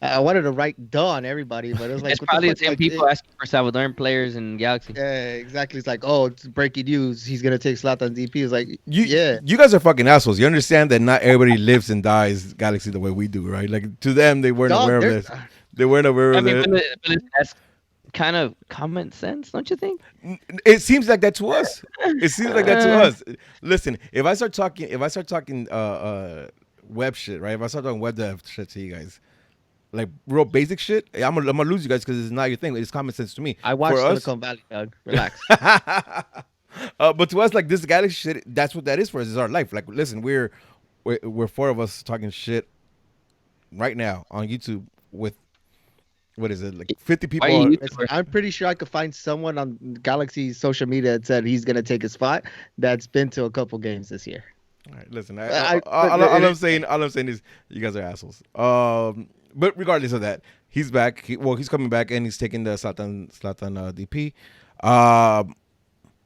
I wanted to write duh on everybody, but it was like, It's what probably the the same fuck? people asking for Salvadoran players in Galaxy. Yeah, exactly. It's like, oh, it's breaking news. He's going to take Zlatan DP. It's like, You guys are fucking assholes. You understand that not everybody lives and dies Galaxy the way we do, right? Like to them, they weren't aware of this. They weren't aware of it. But that's kind of common sense, don't you think? It seems like that to us. It seems like that to us. Listen, if I start talking web shit, right? If I start talking web dev shit to you guys, like real basic shit, I'm gonna lose you guys because it's not your thing. It's common sense to me. I watched For us- Silicon Valley, Doug. Relax. but to us, like this Galaxy shit, that's what that is for us. It's our life. Like, listen, we're four of us talking shit right now on YouTube with what is it, like 50 people? Listen, I'm pretty sure I could find someone on Galaxy's social media that said he's gonna take a spot that's been to a couple games this year. All right, listen. All I'm saying is you guys are assholes. But regardless of that, he's back. He's coming back and he's taking the Zlatan DP.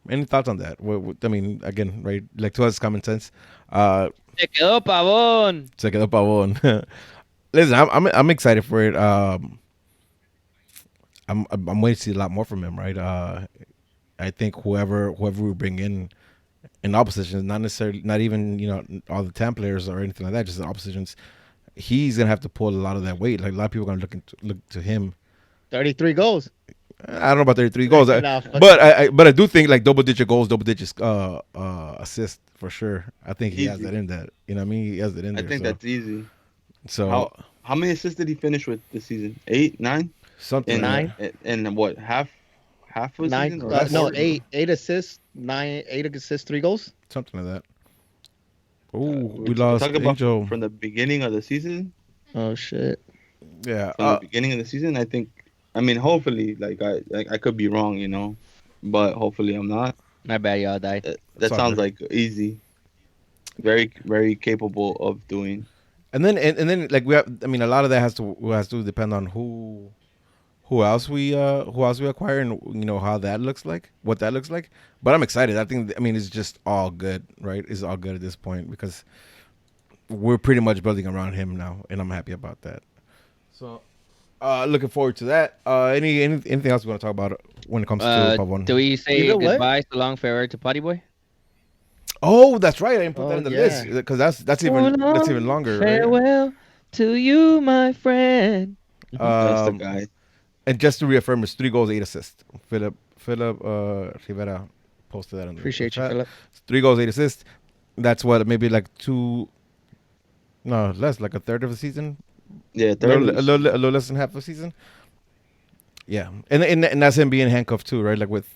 Any thoughts on that? I mean, again, right? Like to us, common sense. Se quedó Pavón. Se quedó Pavón. Listen, I'm excited for it. I'm waiting to see a lot more from him, right? I think whoever we bring in all positions, not necessarily, not even all the TAM players or anything like that, just in all positions, he's gonna have to pull a lot of that weight. Like a lot of people are gonna look to him. 33 goals. I don't know about 33 goals, but I do think like double digit goals, double digit assists for sure. I think he has that in that. You know what I mean? He has it in there. I think that's easy. So how many assists did he finish with this season? 8, 9? Something nine. And what, half of the 9? season? Or No, 8 assists, 8 assists, 3 goals. Something like that. Oh, we We're lost talking about Angel. from the beginning of the season. Oh shit. Yeah. From the beginning of the season, I think. I mean, hopefully, I could be wrong, but hopefully I'm not. My bad, y'all died. That sounds like easy. Very, very capable of doing. And then like we have, I mean, a lot of that has to depend on who else we acquire and how that looks like, what that looks like. But I'm excited. I mean it's just all good, right? It's all good at this point because we're pretty much building around him now, and I'm happy about that. So looking forward to that. Anything else we want to talk about when it comes to Pavon? Do we say goodbye, so long, farewell to Potty Boy? Oh, that's right. I didn't put that in the list because that's even longer. Farewell right? to you, my friend. That's the guy. And just to reaffirm, it's 3 goals, 8 assists. Philip Rivera posted that on the Appreciate you, chat. Philip. 3 goals, 8 assists. That's what, maybe like less, like a third of a season. Yeah, A little less than half a season. Yeah, and that's him being handcuffed too, right? Like with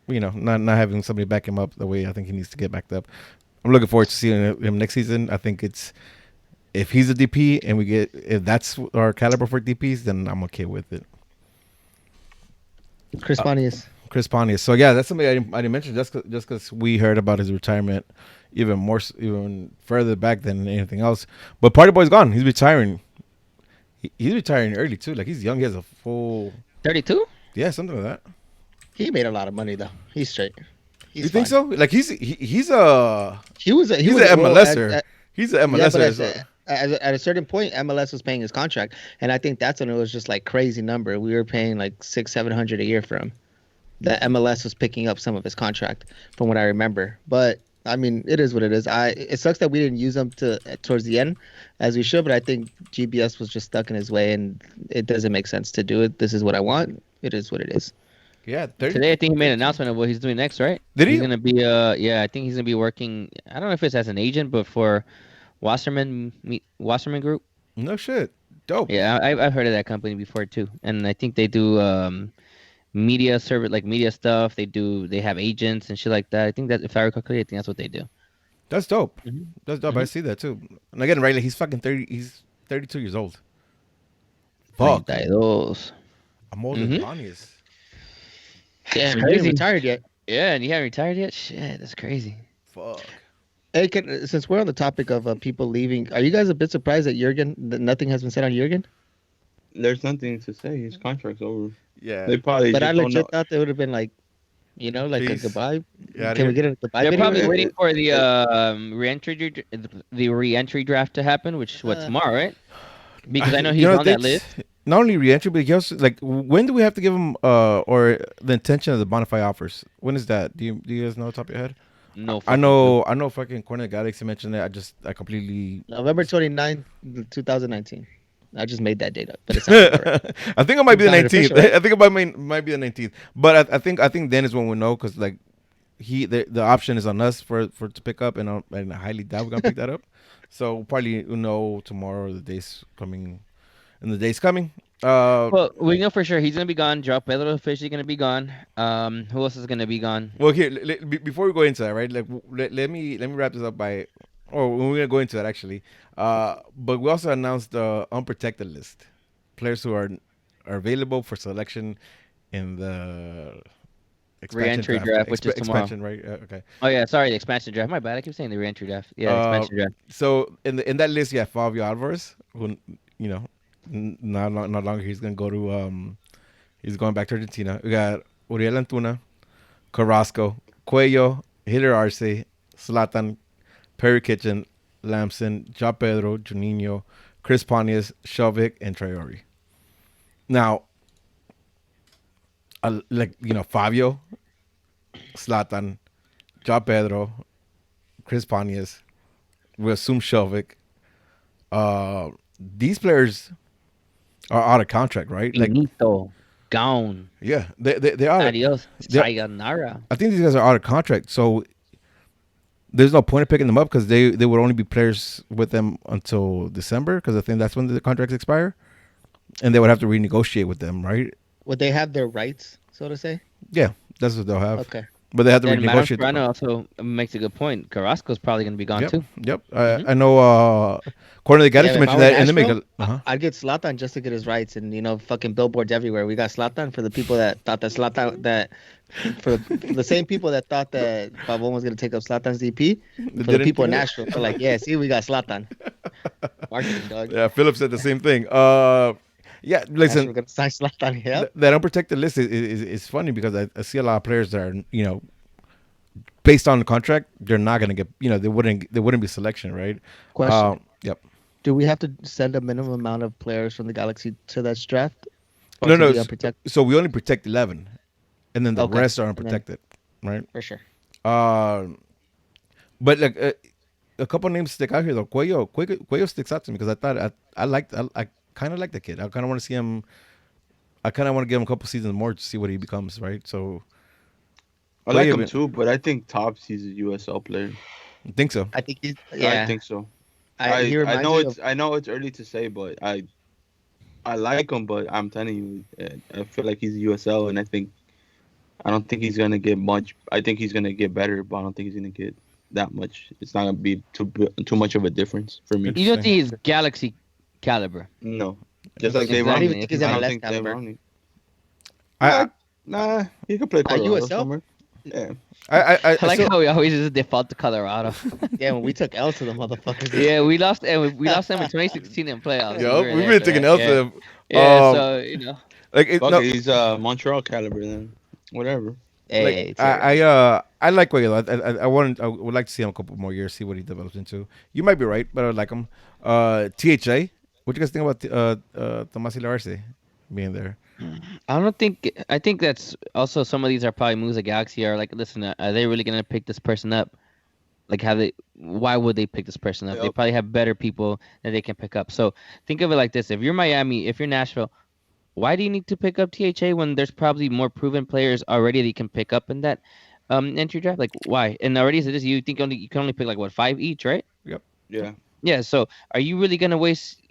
not having somebody back him up the way I think he needs to get backed up. I'm looking forward to seeing him next season. I think if he's a DP and if that's our caliber for DPs, then I'm okay with it. Chris Pontius. So yeah, that's something I didn't mention just because we heard about his retirement even further back than anything else. But Party Boy's gone. He's retiring. He's retiring early too. Like he's young. He has a full 32. Yeah, something like that. He made a lot of money though. He's straight. You think so? Like he's an MLSer. He's an MLSer. At a certain point, MLS was paying his contract, and I think that's when it was just like crazy number. We were paying like $600-700 a year for him. The MLS was picking up some of his contract, from what I remember. But I mean, it is what it is. It sucks that we didn't use him towards the end, as we should. But I think GBS was just stuck in his way, and it doesn't make sense to do it. This is what I want. It is what it is. Yeah. Today, I think he made an announcement of what he's doing next, right? Did he? He's gonna be I think he's gonna be working. I don't know if it's as an agent, but for Wasserman Group. No shit. Dope. Yeah, I've heard of that company before too, and I think they do media service, like media stuff. They have agents and shit like that. I think that if I recall correctly, I think that's what they do. That's dope. Mm-hmm. That's dope. I see that too. And again, right? Like he's fucking 30. He's 32 years old. Fuck. 32. I'm older than Pontius. Damn, He ain't retired yet. Yeah, and you haven't retired yet? Shit, that's crazy. Fuck. Hey, since we're on the topic of people leaving, are you guys a bit surprised that nothing has been said on Jurgen? There's nothing to say. His contract's over. Yeah. They probably But I just don't know. legit thought they would have been like, like a Peace. goodbye. Yeah, Can we get a goodbye They're video? probably it- waiting it- for the it- re-entry draft to happen, which is what tomorrow, right? Because I know You he's on that that's list. not only re-entry, but he also like when do we have to give him or the intention of the bona fide offers? When is that? Do you guys know off the top of your head? No, I know fucking Corner Galaxy mentioned it. I completely November 29th, 2019. I just made that date up, but it's not correct. I think it might be the It's not 19th. official, right? I think it might be the 19th. But I think then is when we know because like the option is on us for to pick up, and I highly doubt we're gonna pick that up. So we'll probably know tomorrow or the days coming, and the days coming. Well, we know for sure he's gonna be gone. Joao Pedro officially gonna be gone. Who else is gonna be gone? Well, here before we go into that, right? Like let me wrap this up by, or we're gonna go into that actually. But we also announced the unprotected list, players who are available for selection in the expansion Re-entry draft, which is tomorrow. expansion, right? Okay. Oh yeah, sorry, the expansion draft. My bad. I keep saying the re-entry draft. Yeah, the expansion draft. So in that list, you have Fabio Alvarez, who not longer he's gonna go to he's going back to Argentina. We got Uriel Antuna, Carrasco, Cuello, Hider Arce, Zlatan, Perry Kitchen, Lamson, Ja Pedro, Juninho, Chris Pontius, Shelvick, and Traore. Now, Fabio, Zlatan, Ja Pedro, Chris Pontius, we assume Shelvick. These players are out of contract, right? Like, Benito, gone. yeah, they are. Adios, they're- sayonara. I think these guys are out of contract, so there's no point of picking them up because they would only be players with them until December because I think that's when the contracts expire, and they would have to renegotiate with them, right? Would they have their rights, so to say? Yeah, that's what they'll have. Okay. But they have to And Madame renegotiate. Serrano also makes a good point. Carrasco's probably gonna be gone Yep, too. yep. I know. Corner the Galaxy Yeah, if I mentioned were that, and they make Nashville, a. I'd get Zlatan just to get his rights, and fucking billboards everywhere. We got Zlatan for the people that thought that for the same people that thought that Pavon was gonna take up Zlatan's DP. For the people in Nashville, they're like, yeah, see, we got Zlatan. Marketing, dog. Yeah, Philip said the same thing. Yeah, listen, We're gonna sign Zlatan. Yeah. that unprotected list is funny because I see a lot of players that are based on the contract, they're not gonna get they wouldn't be selection, right? Question: Yep. Do we have to send a minimum amount of players from the Galaxy to that draft? Or No, can no. we unprotect- So we only protect 11, and then the Okay, rest are and then- unprotected, right? for sure. But like a couple names stick out here though. Cuello sticks out to me because I thought I kind of like the kid. I kind of want to see him. I kind of want to give him a couple seasons more to see what he becomes, right? So I like him Cuello- too, but I think Tops he's a USL player. I think so. I think he's. I Yeah, think so. he I reminds know me it's early to say, but I like him. But I'm telling you, I feel like he's a USL, and I don't think he's gonna get much. I think he's gonna get better, but I don't think he's gonna get that much. It's not gonna be too much of a difference for me. You don't think he's Galaxy caliber? No, just like Exactly. Dave I don't Romney. even think he's I don't MLS think Dave caliber. Romney. I Nah, he could play Colorado USL? somewhere. Yeah, I I like so- how we always just default to Colorado. Yeah, when we took L to the motherfuckers. Yeah, we lost and we lost them in 2016 in playoffs. Yo, We were we've there been for taking that, L's yeah. to them. Yeah, Um, so Like fuck no, it, he's Montreal caliber then. Whatever. Hey, like, I like Cuello. I would like to see him a couple more years, see what he develops into. You might be right, but I like him. THA. What do you guys think about Tomas Arce being there? I think that's also some of these are probably moves that Galaxy are like, listen, are they really gonna pick this person up? Like, why would they pick this person up? They Yep. probably have better people that they can pick up. So think of it like this: if you're Miami, if you're Nashville, why do you need to pick up THA when there's probably more proven players already that you can pick up in that entry draft? Like, why? And already as it is, you think you can only pick like 5 each, right? Yeah. Yeah. So are you really gonna waste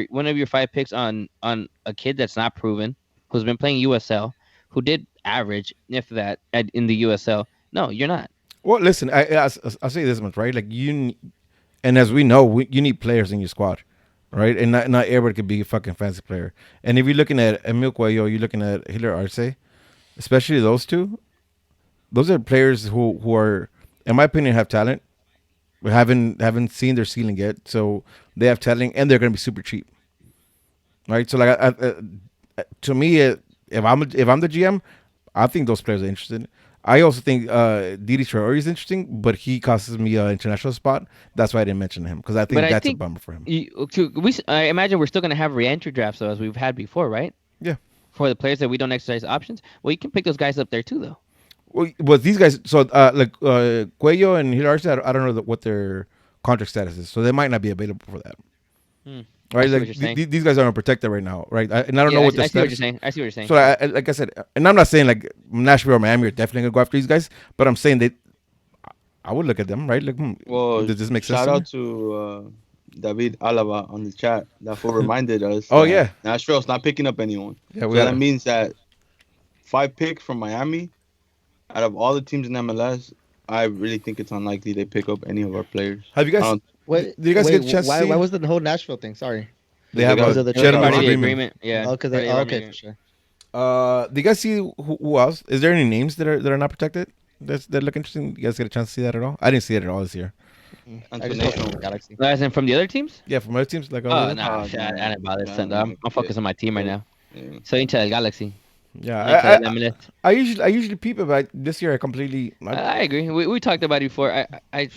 one of your 5 picks on a kid that's not proven, who's been playing USL, who did average, if that, in the USL? No, you're not. Well, listen, I'll say this much, right? Like and as we know, you need players in your squad, right? And not everybody could be a fucking fancy player. And if you're looking at Emil Cuello, you're looking at Hider Arce, especially those two. Those are players who are, in my opinion, have talent, haven't seen their ceiling yet. So they have talent, and they're going to be super cheap, right? So like, to me, if I'm the GM, I think those players are interested. I also think Didi Traore is interesting, but he costs me an international spot. That's why I didn't mention him because I think But I that's a think bummer for him. I imagine we're still going to have re-entry drafts though, as we've had before, right? Yeah. For the players that we don't exercise options, well, you can pick those guys up there too, though. Well, these guys, so Cuello and Hilarse, I don't know what their contract status is, so they might not be available for that. I Right, see what like you're saying. these guys aren't protected right now, right? And I don't know what the I see what you're status. saying. I see what you're saying. So, like I said, and I'm not saying like Nashville or Miami are definitely gonna go after these guys, but I'm saying that I would look at them, right? Like, Well, does this make sense? shout to me? out to David Alaba on the chat. That fool reminded us. Oh, that yeah. Nashville's not picking up anyone. Yeah, So that means that 5 picks from Miami, out of all the teams in MLS, I really think it's unlikely they pick up any of our players. Have you I guys? don't- Wait, Did you guys wait, get a chance to why see? why was the whole Nashville thing? Sorry. They have Because a of the It was trade gentleman's part of the agreement. Yeah. Oh, because part of the okay, agreement. for sure. Do you guys see who else? Is there any names that are not protected? That look interesting. You guys get a chance to see that at all? I didn't see it at all this year. I just Antuna. know from Galaxy. As in from the other teams? Yeah, from other teams like. Oh, Oh, no, shit, I didn't bother. no, I'm focused on my team right now. Yeah. So hincha del Galaxy. yeah. Hincha del MLS. I usually peep it, but this year I completely. I agree. We talked about it before. I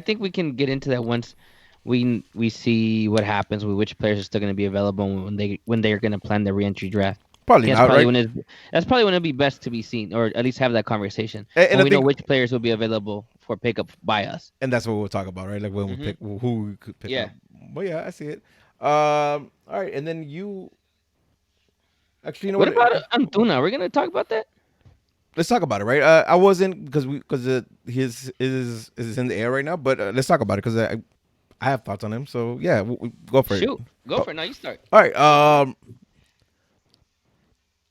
think we can get into that once we see what happens with which players are still going to be available when they're going to plan the re-entry draft. Probably That's not, probably right? that's probably when it'll be best to be seen, or at least have that conversation. And When I we know think- which players will be available for pickup by us. And that's what we'll talk about, right? Like when we pick who we could pick Yeah. up. But yeah, I see it. All right, and then you. Actually, you know What what? about Antuna? We're gonna talk about that. Let's talk about it, right? I wasn't because his is in the air right now, but let's talk about it because I have thoughts on him. So yeah, we go for it. Shoot, go for it. Now you start. All right.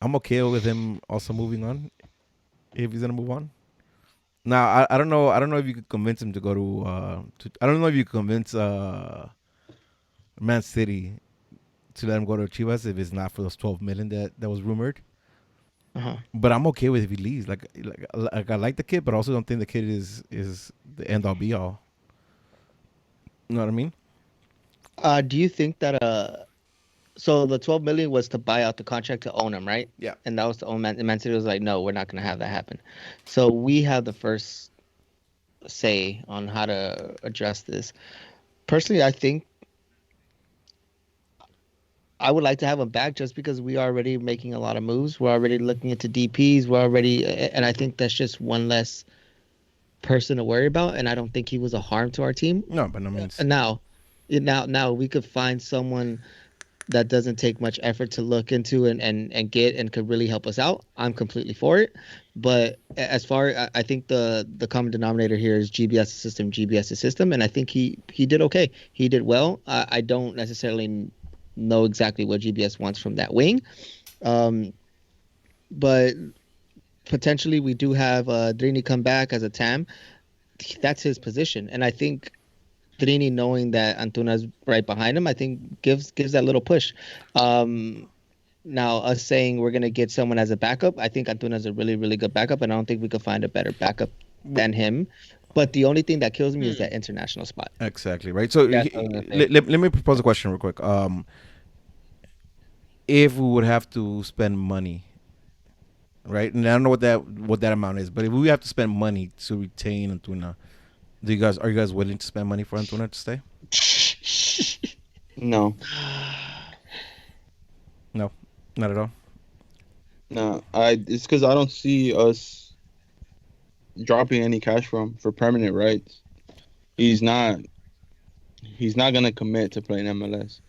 I'm okay with him also moving on if he's gonna move on. Now I don't know. I don't know if you could convince him to go to. I don't know if you could convince Man City to let him go to Chivas if it's not for those 12 million that was rumored. Uh-huh. But I'm okay with if he leaves. Like I like the kid, but I also don't think the kid is the end all be all. You know what I mean? Do you think that so the 12 million was to buy out the contract to own him, right? Yeah. And that was the own Man City was like, no, we're not going to have that happen. So we have the first say on how to address this. Personally, I think I would like to have him back just because we are already making a lot of moves. We're already looking into DPs. And I think that's just one less person to worry about. And I don't think he was a harm to our team. No, but I mean, Now we could find someone that doesn't take much effort to look into and get and could really help us out. I'm completely for it. But as far I think the common denominator here is GBS system, and I think he did okay. He did well. I don't necessarily know exactly what GBS wants from that wing, but potentially we do have Drini come back as a TAM. That's his position, and I think Drini, knowing that Antuna's right behind him, I think gives that little push. Now, us saying we're going to get someone as a backup, I think Antuna's a really, really good backup, and I don't think we could find a better backup than him. But the only thing that kills me is that international spot. exactly right. So That's what I'm gonna say. let me propose a question real quick. If we would have to spend money, right? And I don't know what that amount is, but if we have to spend money to retain Antuna, are you guys willing to spend money for Antuna to stay? No, No, not at all. no. It's because I don't see us dropping any cash for permanent rights. He's not gonna commit to playing MLS.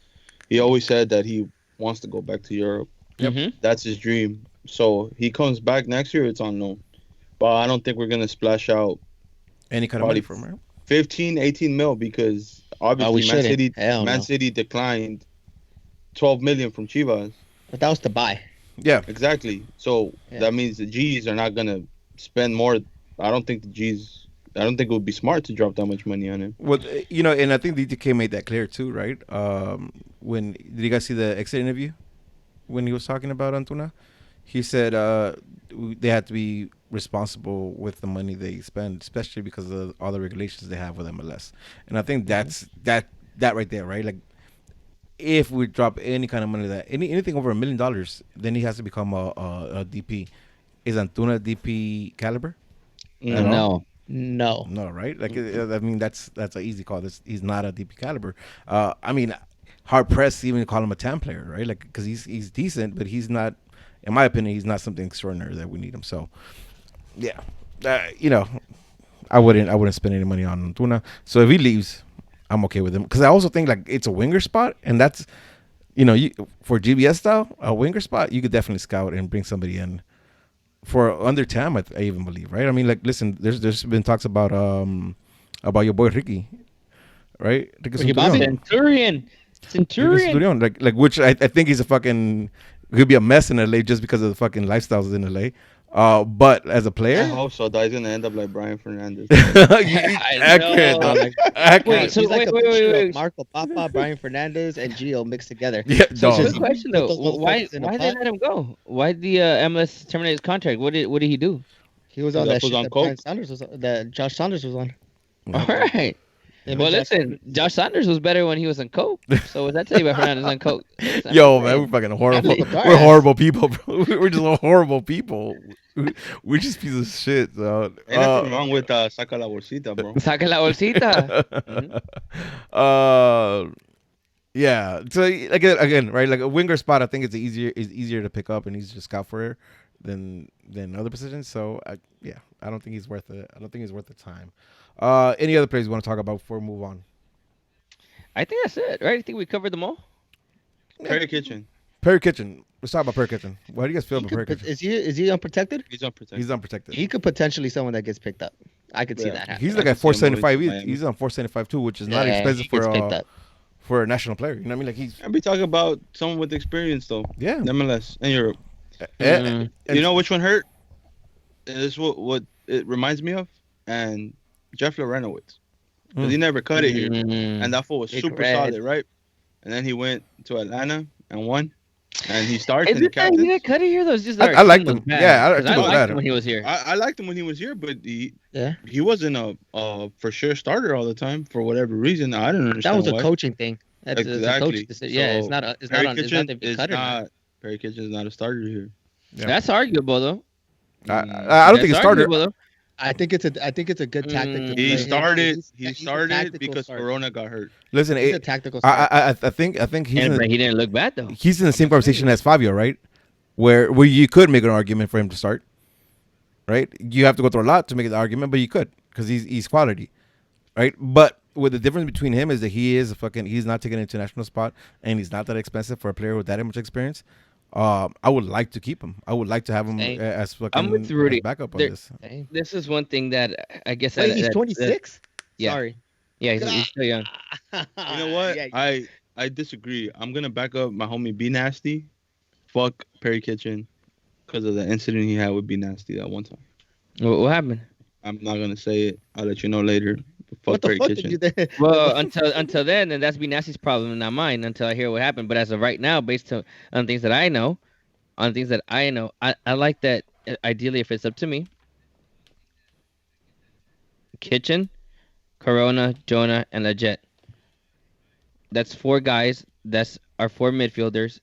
He always said that he wants to go back to Europe. Yep. That's his dream. So he comes back next year, it's unknown. But I don't think we're gonna splash out Any kind of money from her? 15, 18 mil because we obviously shouldn't. Hell Man no. City declined 12 million from Chivas. But that was to buy. Yeah, Exactly. So Yeah. that means the G's are not gonna spend more. I don't think it would be smart to drop that much money on him. well, and I think DTK made that clear too, right? When did you guys see the exit interview when he was talking about Antuna? he said they had to be responsible with the money they spend, especially because of all the regulations they have with MLS. And I think that's that right there, right? Like if we drop any kind of money that anything over $1 million, then he has to become a DP. Is Antuna DP caliber at all? No. No. No, right? Like I mean, that's an easy call. He's not a DP caliber. I mean, hard pressed to even call him a TAM player, right? Like because he's decent, but he's not. In my opinion, he's not something extraordinary that we need him. So, yeah, you know, I wouldn't spend any money on Antuna. So if he leaves, I'm okay with him because I also think like it's a winger spot, and that's for GBS style a winger spot, you could definitely scout and bring somebody in for under TAM. I even believe, right? I mean, like, listen, there's been talks about your boy Ricky, right? Ricky Bobby? Centurion. Centurion, like which I think he's a fucking could be a mess in LA just because of the fucking lifestyles in LA. But as a I player, hope so. That he's gonna end up like Brian Fernandez. accurate, know. dog. Accurate. Wait, so He's like wait. a mixture of Marco Papa, Brian Fernandez, and Gio mixed together. Yeah, So dog. it's Good question though. Put those Why motherfuckers in a they pot. let him go? Why the MLS terminate his contract? What did he do? He was on That that was shit on that coke? Brian Sanders was on, that Josh Saunders was on. All right. Him Well, and Josh- listen, Josh Saunders was better when he was on coke. So what that tell you about Fernandez on coke? Yo, man, we're fucking horrible. Look, We're horrible people, bro. We're just horrible people. We're just pieces of shit, dog. Ain't nothing wrong with saca la bolsita, bro. Saca la bolsita. Yeah. So like again, right? Like a winger spot, I think it's easier to pick up and easier to scout for her than other positions. So I don't think he's worth it. I don't think he's worth the time. Any other players you want to talk about before we move on? I think that's it, right? I think we covered them all. Perry Kitchen. Perry Kitchen. Let's talk about Perry Kitchen. What do you guys feel He about Perry could, Kitchen? is he unprotected? He's unprotected. He's unprotected. He could potentially someone that gets picked up. I could see Yeah. that happen. He's like I at can see him 475. moving to Miami. He's on 475 too, which is not Yeah, expensive he gets picked up. for a national player. You know what I mean? Like he's I'd be talking about someone with experience though. yeah. MLS in Europe. Mm. You know which one hurt? Is what it reminds me of, and Jeff Lorenowitz. Because he never cut it here, and that fool was Big super red. solid, right? And then he went to Atlanta and won, and he starts Is in the it that he captain. didn't cut it here though? It's just I our liked team him. was bad. Yeah, our 'Cause team I was liked bad. him when he was here. I liked him when he was here, but Yeah, he wasn't a for sure starter all the time for whatever reason. I don't understand. that was a why. coaching thing. That's a Exactly. coaching decision. Yeah, it's So, not. It's Perry not on. It's not Kitchen if you is cut or not. not. Perry Kitchen is not a starter here. Yeah. That's arguable though. I don't think he That's started. arguable, though. I think it's a good tactic. To Mm. play He him. started. He's He a started tactical because start. Corona got hurt. Listen, He's a tactical start. I think he's And in, he didn't look bad though. he's in the same conversation as Fabio, right? Where you could make an argument for him to start, right? You have to go through a lot to make the argument, but you could because he's quality, right? But with the difference between him is that he's not taking an international spot and he's not that expensive for a player with that much experience. I would like to keep him. I would like to have him Hey, as I'm with fucking Rudy. as backup on There- this. Hey. This is one thing that I guess. Wait, that- he's that- 26. yeah. Sorry. Yeah, he's still young. You know what? Yeah, I disagree. I'm gonna back up my homie B Nasty. Fuck Perry Kitchen because of the incident he had with B Nasty that one time. What happened? I'm not gonna say it. I'll let you know later. But fuck what the Perry fuck Kitchen. did you do? Well, until then, and that's be Nasty's problem, not mine. Until I hear what happened. But as of right now, based on things that I know, I like that. Ideally, if it's up to me, Kitchen, Corona, Jonah, and Leggett. That's 4 guys. That's our 4 midfielders.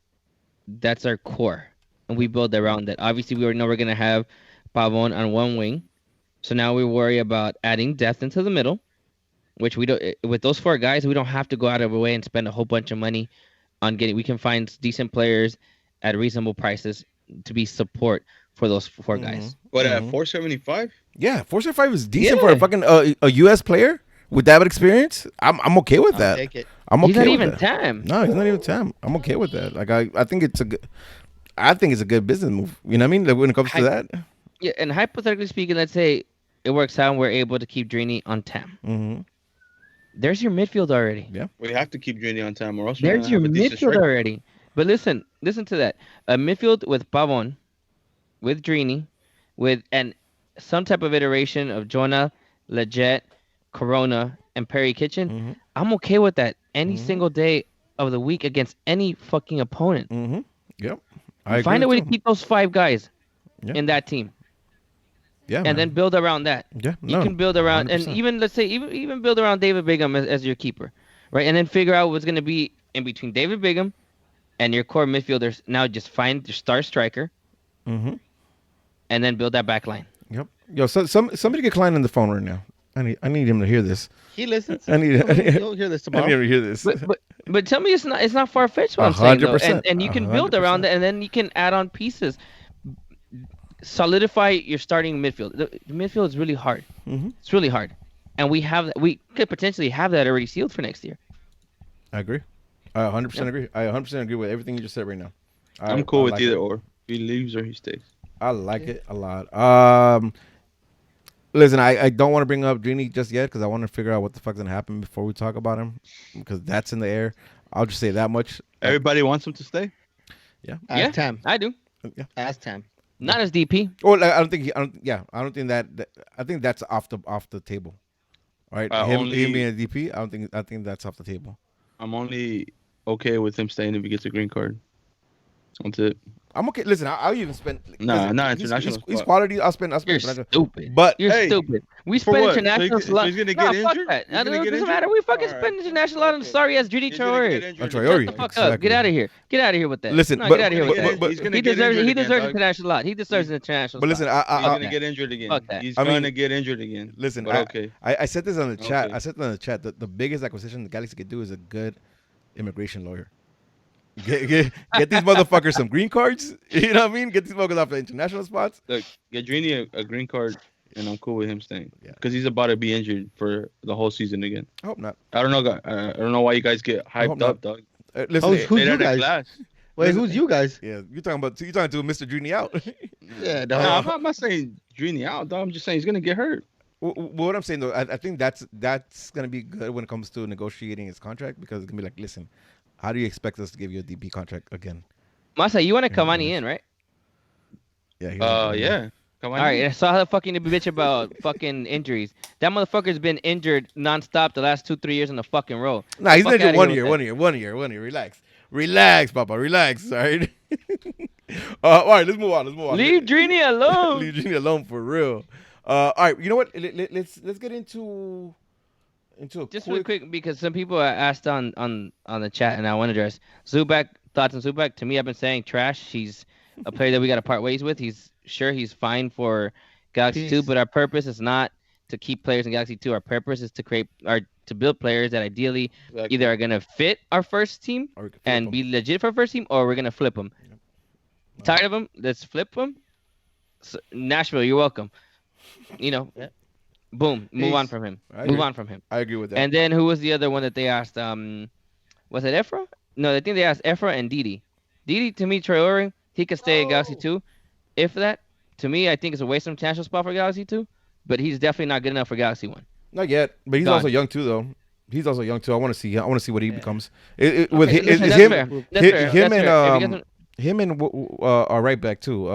That's our core, and we build around that. Obviously, we already know we're gonna have Pavon on one wing, so now we worry about adding depth into the middle, which we don't. With those 4 guys, we don't have to go out of our way and spend a whole bunch of money on getting. We can find decent players at reasonable prices to be support for those 4 guys. What at 475? Yeah, 475 is decent for Yeah. a fucking a U.S. player with that experience. I'm okay with I'll that. take it. I'm okay He's not with even that. Tam. No, he's not even Tam. I'm okay with that. Like I think it's a good. I think it's a good business move. You know what I mean? Like when it comes to that. Yeah, and hypothetically speaking, let's say it works out and we're able to keep Drini on Tam. Mm-hmm. There's your midfield already. We have to keep Drini on time, or else we're There's gonna your have a decent midfield striker. already. But listen to that. A midfield with Pavon, with Drini, and some type of iteration of Jonah, Leggett, Corona, and Perry Kitchen. Mm-hmm. I'm okay with that any Mhm. single day of the week against any fucking opponent. Mm-hmm. Yep. I Find a way agree to too. keep those 5 guys Yeah. in that team, Yeah, and man. then build around that. Yeah, You no, can build around, and 100%. even let's say even build around David Bingham as your keeper, right? And then figure out what's gonna be in between David Bingham and your core midfielders. Now just find your star striker, Mm-hmm. and then build that back line. Yep. Yo, somebody get Klein on the phone right now. I need him to hear this. He listens. I need You'll hear this I need tomorrow. him to hear this. But tell me it's not far fetched what I'm saying though, 100%. and you can build around 100%. it, and then you can add on pieces, solidify your starting midfield. The midfield is really hard. Mm-hmm. It's really hard, and we could potentially have that already sealed for next year. I agree. I 100% agree. I 100% agree with everything you just said right now. I'm cool with like either it. or. He leaves or he stays. I like it a lot. Listen, I don't want to bring up Drini just yet because I want to figure out what the fuck's gonna happen before we talk about him because that's in the air. I'll just say that much. Everybody wants him to stay. Yeah. Ask Tam. I do. Yeah. Ask Tam. Not as DP. Or like, I don't think. I don't think that. I think that's off the table. All right. Him being a DP. I think that's off the table. I'm only okay with him staying if he gets a green card. That's it. I'm okay. Listen, I'll even spend. Nah, not he's, international. He's quality. I'll spend. You're international. stupid. But You're hey, stupid. We for spend what? international So he's gonna get fuck injured? that. He's gonna It get doesn't injured? matter. We fucking Alright. spend international on sorry ass Judy He's gonna Traore. get injured Traore. again. Shut the fuck Exactly. up. Get out of here. Get out of here with that. Listen, no, but- get out of here with but- that. He's gonna He get deserves. injured He again, deserves dog. international lot. He deserves an international. But listen, spot. He's I gonna get injured again. Fuck that. He's I mean- gonna get injured again. listen. But okay. I said this on the chat. Okay. I said on the chat that the biggest acquisition the Galaxy could do is a good immigration lawyer. Get these motherfuckers some green cards. You know what I mean? Get these motherfuckers off the international spots. Look, get Drini a green card, and I'm cool with him staying. Yeah. Because he's about to be injured for the whole season again. I hope not. I don't know. I don't know why you guys get hope hyped not. up, dog. Listen, Who's Straight you out of guys? class. Wait, Listen- who's you guys? yeah, you're talking to Mr. Drini out. Yeah, no. Nah, I'm not saying Drini out, dog. I'm just saying he's gonna get hurt. What I'm saying though, I think that's gonna be good when it comes to negotiating his contract because it's gonna be like, listen, how do you expect us to give you a DP contract again? Masa, you want to Yeah, Cavani yes. in, right? Yeah. Yeah. Come on. All right. I saw how fucking the bitch about fucking injuries. That motherfucker's been injured nonstop the last 2-3 years in a fucking row. Nah, he's Fuck injured outta one here year, with one year. Relax, Papa. Relax. All right. All right. Let's move on. Leave Drini alone. Leave Jimmy alone for real. All right. You know what? Let's get into a Just really quick, because some people asked on the chat, and I want to address Zubac. Thoughts on Zubac? To me, I've been saying trash. He's a player that we got to part ways with. He's fine for Galaxy 2, but our purpose is not to keep players in Galaxy 2. Our purpose is to build players that ideally Exactly. either are gonna fit our first team Or we can flip and him. be legit for our first team, or we're gonna flip them. Tired of them? Let's flip them. So, Nashville, you're welcome. You know, Yeah. boom, move Peace. on from him. I Move agree. on from him. I agree with that. And then who was the other one that they asked? Was it Efra? No, I think they asked Efra and Didi. Didi, to me, Traore, he could stay in Galaxy 2. If that, to me, I think it's a waste of international spot for Galaxy 2. But he's definitely not good enough for Galaxy 1. Not yet, but he's Gone. also young too, though. He's also young too. I want to see what he becomes. Okay, With listen, is that's him, fair. That's him, fair. him That's and fair. If you guys him and our right back too.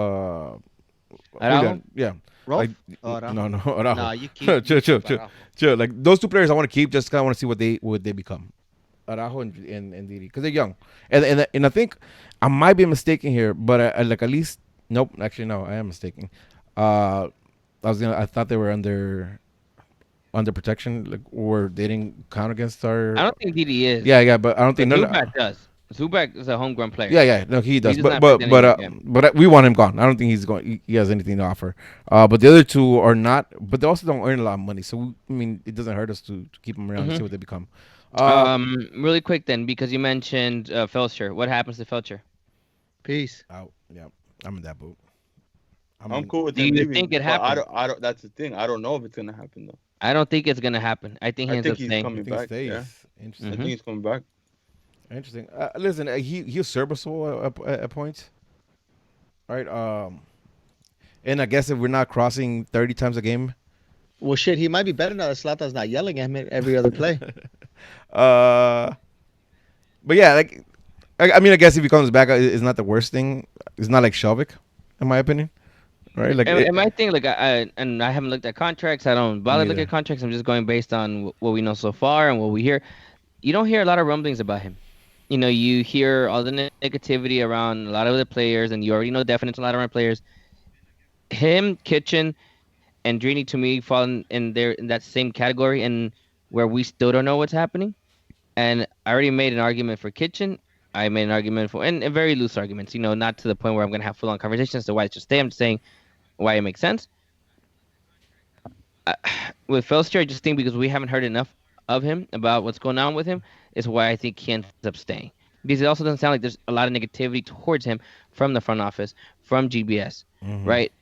Araujo? Yeah. Rolf? Like, Oh, no. no, Araujo. Nah, you keep. Chill. Sure, like those two players, I want to keep. Just kind of want to see what they become, Araujo and Didi, because they're young, and I think I might be mistaken here, but I like at least nope. Actually, no, I am mistaken. I thought they were under protection, like, or they didn't count against our. I don't think Didi is. Yeah, but I don't think Zubac does. Zubac is a homegrown player. Yeah, no, he does. does But not but present but anything, we want him gone. I don't think he's going. He has anything to offer. But the other two are not. But they also don't earn a lot of money. So I mean, it doesn't hurt us to keep them around and see what they become. Really quick then, because you mentioned Felcher. What happens to Felcher? Peace. Out. Yeah, I'm in that boat. I'm cool with Do him you leaving, think it but happened? I don't. That's the thing. I don't know if it's gonna happen though. I don't think it's gonna happen. I think he I ends think up he's staying. coming I think back. stays. Yeah. Interesting. I think he's coming back. Interesting. Listen, he was serviceable at points. All right. And I guess if we're not crossing 30 times a game, Well, shit, he might be better now that Zlatan's not yelling at him every other play. but yeah, like I mean, I guess if he comes back, it's not the worst thing. It's not like Shelvick, in my opinion, right? Like, And my thing, like I haven't looked at contracts. I don't bother Me looking neither. at contracts. I'm just going based on what we know so far and what we hear. You don't hear a lot of rumblings about him. You hear all the negativity around a lot of the players, and you already know definites a lot of our players. Him, Kitchen, and Drini to me fall in that same category, and where we still don't know what's happening. And I already made an argument for Kitchen. I made an argument for, and very loose arguments, not to the point where I'm going to have full on conversations as to why it should stay. I'm just saying why it makes sense. I, with Felster, I just think because we haven't heard enough of him about what's going on with him is why I think he ends up staying. Because it also doesn't sound like there's a lot of negativity towards him from the front office, from GBS, Mm-hmm. right?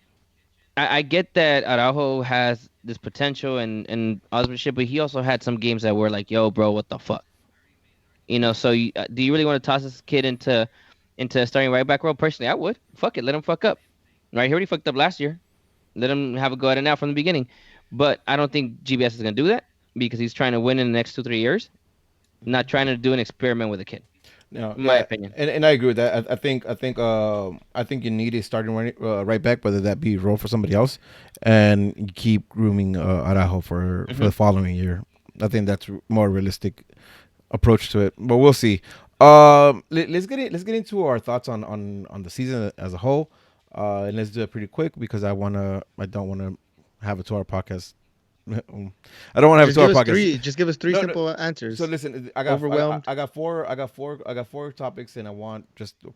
I get that Araujo has this potential and all this shit, but he also had some games that were like, "Yo, bro, what the fuck?" So do you really want to toss this kid into starting right back role? Personally, I would. Fuck it, let him fuck up. Right, he already fucked up last year. Let him have a go at it now from the beginning. But I don't think GBS is gonna do that because he's trying to win in the next 2 3 years, not trying to do an experiment with a kid. No, In my yeah, opinion. and I agree with that. I think you need a starting right back, whether that be role for somebody else, and you keep grooming Araujo for Hmm. the following year. I think that's more realistic approach to it, but we'll see. Let's get into our thoughts on the season as a whole, and let's do it pretty quick because I don't wanna have a 2 hour podcast. I don't want to have a Just 2 hour give us podcast. three. Just give us three No, no. simple So answers. listen, Overwhelmed. I got four topics, and I want just a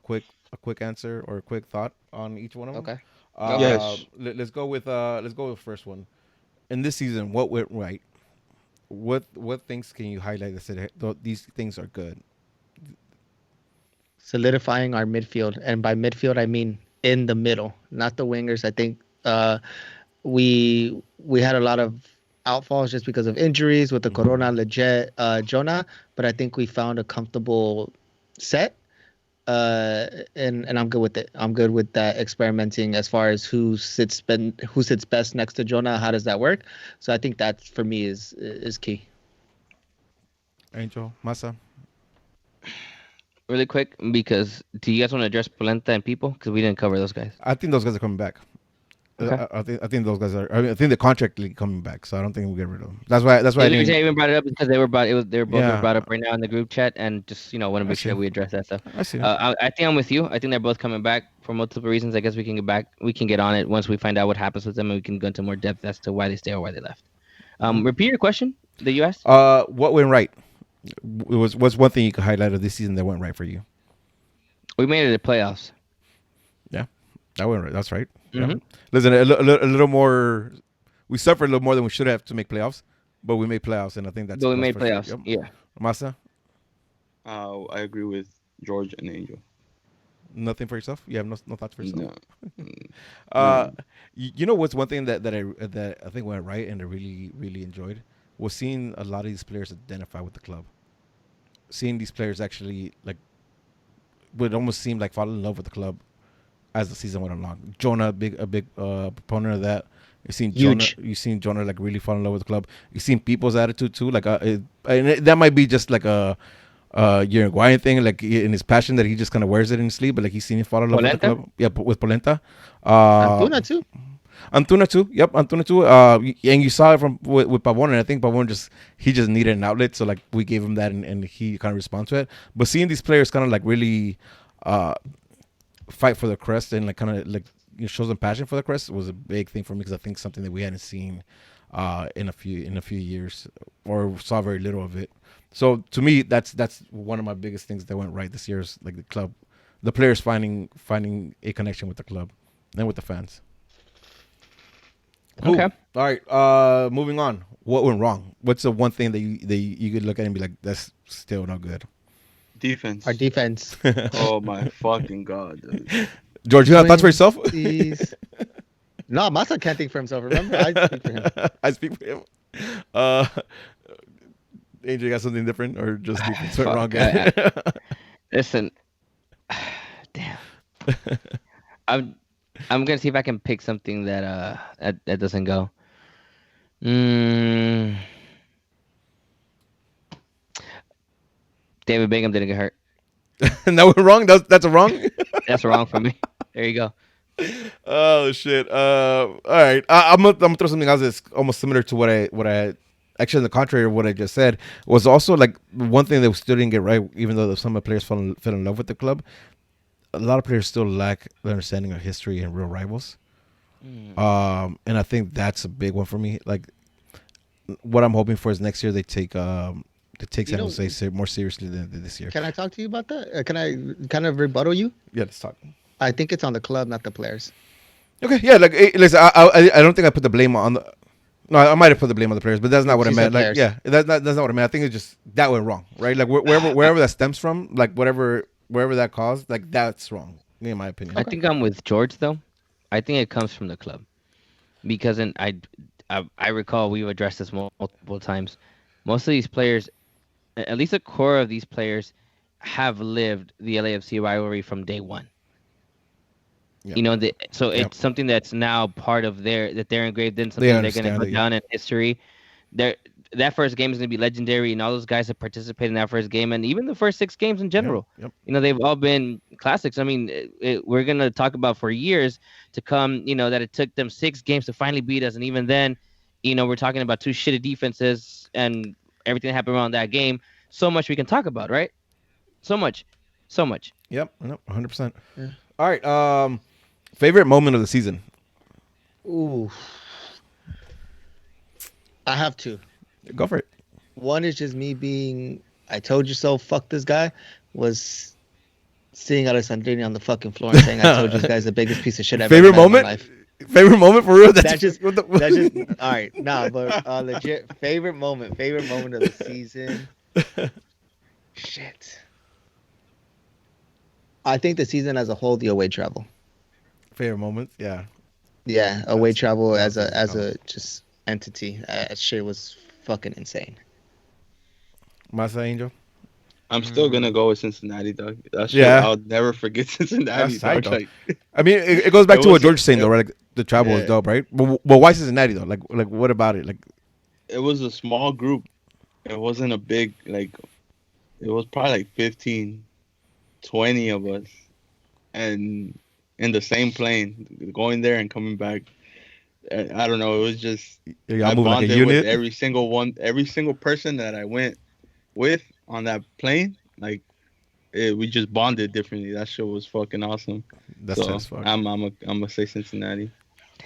quick answer or a quick thought on each one of them. Okay. Go for it. Yes. Let's go with the first one. In this season, what went right? What things can you highlight that said, "Hey, these things are good"? Solidifying our midfield, and by midfield I mean in the middle, not the wingers. I think we had a lot of outfalls just because of injuries with the Corona, Leggett, Jonah, but I think we found a comfortable set. And I'm good with it. I'm good with that experimenting as far as who sits best next to Jonah. How does that work? So I think that for me is key. Angel, Masa. Really quick, because do you guys want to address Polenta and people? Because we didn't cover those guys. I think those guys are coming back. Okay. I think those guys are. I think the contract league coming back, so I don't think we'll get rid of them. That's why I The reason I didn't. even brought it up is because they were both Yeah, brought up right now in the group chat, and just want to I make sure see. that we address that stuff. I see. I think I'm with you. I think they're both coming back for multiple reasons. I guess we can get back. We can get on it once we find out what happens with them, and we can go into more depth as to why they stay or why they left. Repeat your question that you asked. What went right? It what's one thing you could highlight of this season that went right for you? We made it to playoffs. Yeah, that went right. That's right. Yeah. Hmm. Listen, a little more. We suffered a little more than we should have to make playoffs, but we made playoffs, and I think that's a But we plus made for sure. playoffs. Yep. Yeah. Masa, I agree with George and Angel. nothing for yourself. You have no thoughts for yourself. No. Mm, Uh, no. you know what's one thing that I think went right and I really enjoyed was seeing a lot of these players identify with the club. Seeing these players actually like would almost seem like fall in love with the club as the season went along. Jonah, a big proponent of that. Huge. You've seen Jonah like really fall in love with the club. You've seen people's attitude too. Like, that might be just like a Uruguayan thing, like in his passion that he just kind of wears it in his sleeve. But like he's seen him fall in love with the Polenta. club. Yeah, with Polenta. Antuna too. Antuna too. Yep, Antuna too. And you saw it with Pavon, and I think Pavon he just needed an outlet, so like we gave him that, and he kind of responds to it. But seeing these players kind of like really fight for the crest and like kind of like show some passion for the crest was a big thing for me because I think something that we hadn't seen in a few years or saw very little of it. So to me, that's one of my biggest things that went right this year is like the club, the players finding a connection with the club and with the fans. Cool. Okay. All right. Moving on. What went wrong? What's the one thing that you could look at and be like, that's still not good? Defense. Our defense. Oh my fucking god. Dude. George, you have thoughts for yourself? Twinsies. No, Masa can't think for himself. Remember, I speak for him. I speak for him. Uh, Angel, you got something different or just defense went wrong? Fuck. Listen. Damn. I'm I'm gonna see if I can pick something that doesn't go. Mm, David Bingham didn't get hurt. And that went wrong. That's a wrong. That's wrong for me. There you go. Oh shit. All right. I'm gonna throw something else that's almost similar to what I actually, on the contrary of what I just said, was also like one thing that we still didn't get right. Even though some of the players fell in love with the club, a lot of players still lack the understanding of history and real rivals. And I think that's a big one for me. Like, what I'm hoping for is next year they take San Jose more seriously than this year. Can I talk to you about that? Can I kind of rebuttal you? Yeah, let's talk. I think it's on the club, not the players. Okay, yeah, like listen, I don't think I put the blame on the. No, I might have put the blame on the players, but that's not what I meant. Like, yeah, that's not what I meant. I think it's just that went wrong, right? Like wherever that stems from, like wherever that caused, like that's wrong, in my opinion. I think I'm with George though. I think it comes from the club, because I recall we've addressed this multiple times. Most of these players, at least a core of these players, have lived the LAFC rivalry from day one. Yep. You know, it's something that's now part of they're engraved in, something they're going to put down in history. That first game is going to be legendary, and all those guys that participated in that first game, and even the first 6 games in general. Yep. You know, they've all been classics. I mean, we're going to talk about for years to come, you know, that it took them 6 games to finally beat us, and even then, you know, we're talking about 2 shitty defenses and everything that happened around that game. So much we can talk about, right? So much. Yep, 100%. Yeah. All right, favorite moment of the season? Ooh. I have 2. Go for it. One is just me being, I told you so, fuck this guy, was seeing Alessandrini on the fucking floor and saying, I told you this guy's the biggest piece of shit I've ever met in my life. Favorite moment for real? That's just all right. Nah, but legit favorite moment of the season. Shit. I think the season as a whole, the away travel. Favorite moments, yeah. Yeah, away travel as a just entity. That shit was fucking insane. Masa Angel? I'm still gonna go with Cincinnati, dog. That shit, I'll never forget Cincinnati. Dog. Like, I mean, it goes back to what George was saying though, right? Like the travel was dope, right? But why Cincinnati though? Like what about it? Like, it was a small group. It wasn't a big like. It was probably like 15, 20 of us, and in the same plane, going there and coming back. I don't know. It was just I bonded like a unit with every single person that I went with on that plane. Like we just bonded differently. That shit was fucking awesome. That's so fuck. I'm gonna say Cincinnati.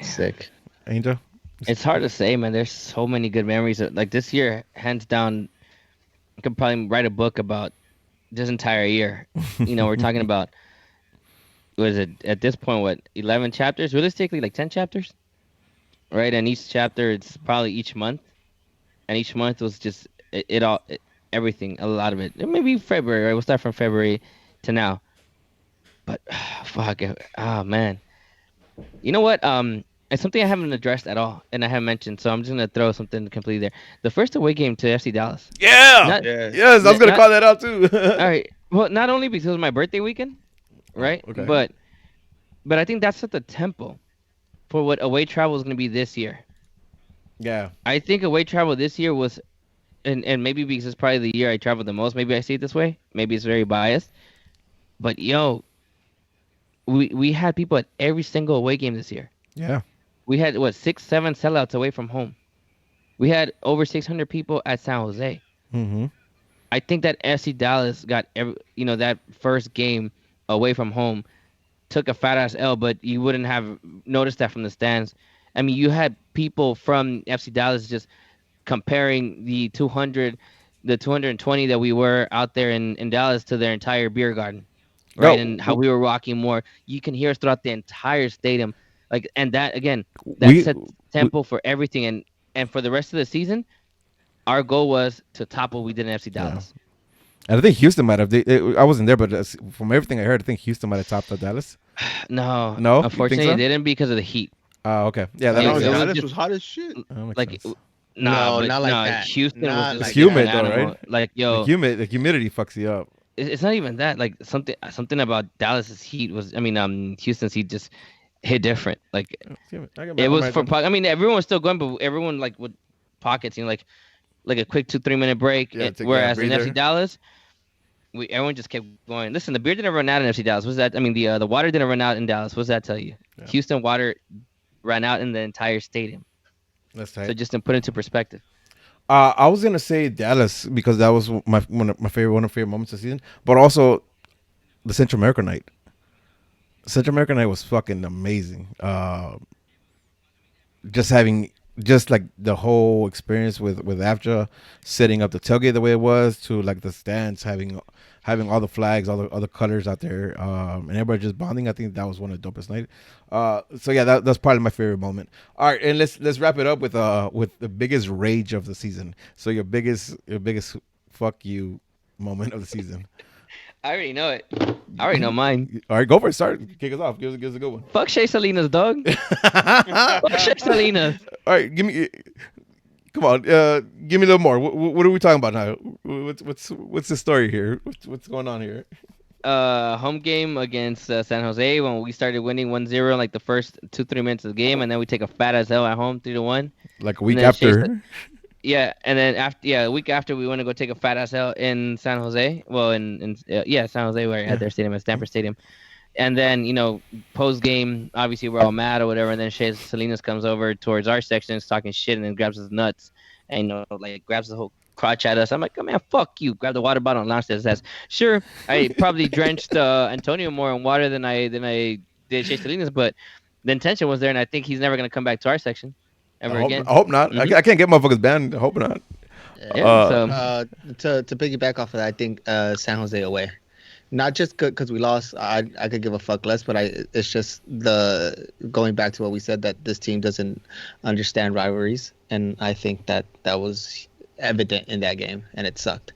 Sick. Angel. It's hard to say, man. There's so many good memories. Like this year, hands down, I could probably write a book about this entire year. You know, we're talking about, was it at this point, what, 11 chapters? Realistically, like 10 chapters? Right? And each chapter, it's probably each month. And each month was just, everything, a lot of it. Maybe February, right? We'll start from February to now. But, fuck, man. You know what? It's something I haven't addressed at all, and I haven't mentioned, so I'm just going to throw something completely there. The first away game to FC Dallas. Yeah! Yes, I was going to call that out, too. All right. Well, not only because it was my birthday weekend, right? Okay. But I think that set the tempo for what away travel is going to be this year. Yeah. I think away travel this year was, and maybe because it's probably the year I traveled the most, maybe I see it this way. Maybe it's very biased. But, yo, we had people at every single away game this year. Yeah. We had, 6, 7 sellouts away from home. We had over 600 people at San Jose. Mm-hmm. I think that FC Dallas got that first game away from home took a fat ass L, but you wouldn't have noticed that from the stands. I mean, you had people from FC Dallas just comparing the 220 that we were out there in Dallas to their entire beer garden, right? And how we were rocking more. You can hear us throughout the entire stadium. Like, and that again, set tempo for everything, and for the rest of the season, our goal was to top what we did in FC Dallas. Yeah. And I think Houston might have. I wasn't there, but from everything I heard, I think Houston might have topped Dallas. No, no. Unfortunately, so? It didn't because of the heat. Oh, okay. Yeah, Dallas was hot as shit. Like, not like that. Houston was it's humid though, right? Like, yo, the humidity fucks you up. It's not even that. Like something about Dallas's heat was. I mean, Houston's heat just hit different. Like it was for. I mean, everyone was still going, but everyone like with pockets, like a quick 2-3 minute break. Whereas in FC Dallas, everyone just kept going. Listen, the beer didn't run out in FC Dallas. What's that? I mean, the water didn't run out in Dallas. What's that tell you? Yeah. Houston water ran out in the entire stadium. That's tight. So just to put into perspective. I was gonna say Dallas because that was one of my favorite moments of the season, but also the Central American night. Central American night was fucking amazing. Just having just like the whole experience with AFJA setting up the tailgate the way it was to like the stands having all the flags, all the colors out there, and everybody just bonding. I think that was one of the dopest nights. So yeah, that's probably my favorite moment. All right, and let's wrap it up with the biggest rage of the season. So your biggest fuck you moment of the season. I already know it. I already know mine. All right, go for it. Start. Kick us off. Give us a good one. Fuck Shea Salinas, dog. Fuck Shea Salinas. All right, give me. Come on, give me a little more. What are we talking about now? What's the story here? What's going on here? Home game against San Jose when we started winning 1-0 in like the first 2-3 minutes of the game, and then we take a fat as hell at home 3-1. Like a week after. Yeah, and then a week after we want to go take a fat ass out in San Jose. Well, in San Jose where I had their stadium at Stanford Stadium. And then, post game, obviously we're all mad or whatever, and then Shea Salinas comes over towards our section, is talking shit, and then grabs his nuts, and like grabs the whole crotch at us. I'm like, oh man, fuck you! Grab the water bottle and launched his ass. Sure, I probably drenched Antonio more in water than I did Shea Salinas, but the intention was there, and I think he's never gonna come back to our section ever again. I hope not. Mm-hmm. I can't get motherfuckers banned. I hope not. Yeah, to piggyback off of that, I think San Jose away. Not just because we lost, I could give a fuck less, but it's just going back to what we said, that this team doesn't understand rivalries, and I think that was evident in that game, and it sucked.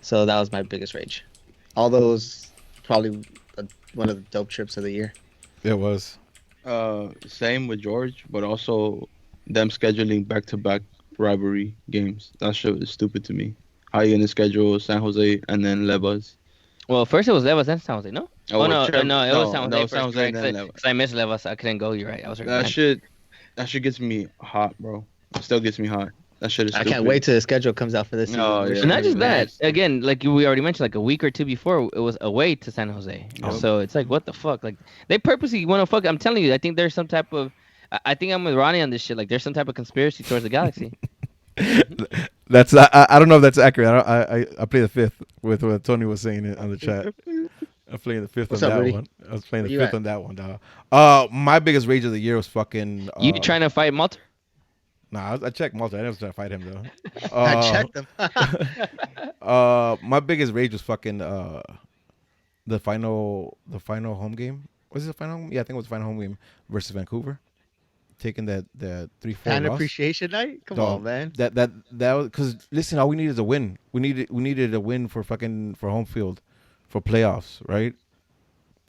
So that was my biggest rage. All those probably one of the dope trips of the year. It was. Same with George, but also them scheduling back-to-back rivalry games. That shit was stupid to me. How you gonna schedule San Jose and then Levas? Well, first it was Levas and San Jose, no? It was San Jose San Jose because I missed Levas. I couldn't go. You're right. I was that shit gets me hot, bro. It still gets me hot. That shit is stupid. I can't wait till the schedule comes out for this season. Oh, yeah. Not just that. Again, like we already mentioned, like a week or two before, it was away to San Jose. So it's like, what the fuck? Like they purposely want to fuck. I'm telling you, I think there's some type of. I think I'm with Ronnie on this shit. Like there's some type of conspiracy towards the Galaxy. That's I don't know if that's accurate. I play the fifth with what Tony was saying on the chat. I'm playing the fifth on that one. I was playing the fifth on that one, dog. My biggest rage of the year was fucking. You trying to fight Malter? Nah, I checked Malter. I never tried to fight him though. I checked him. My biggest rage was fucking the final home game. Was it the final? Yeah, I think it was the final home game versus Vancouver. Taking that 3-4 fan loss. appreciation night. Come on, man. That was because listen, all we needed is a win. We needed a win for home field, for playoffs, right?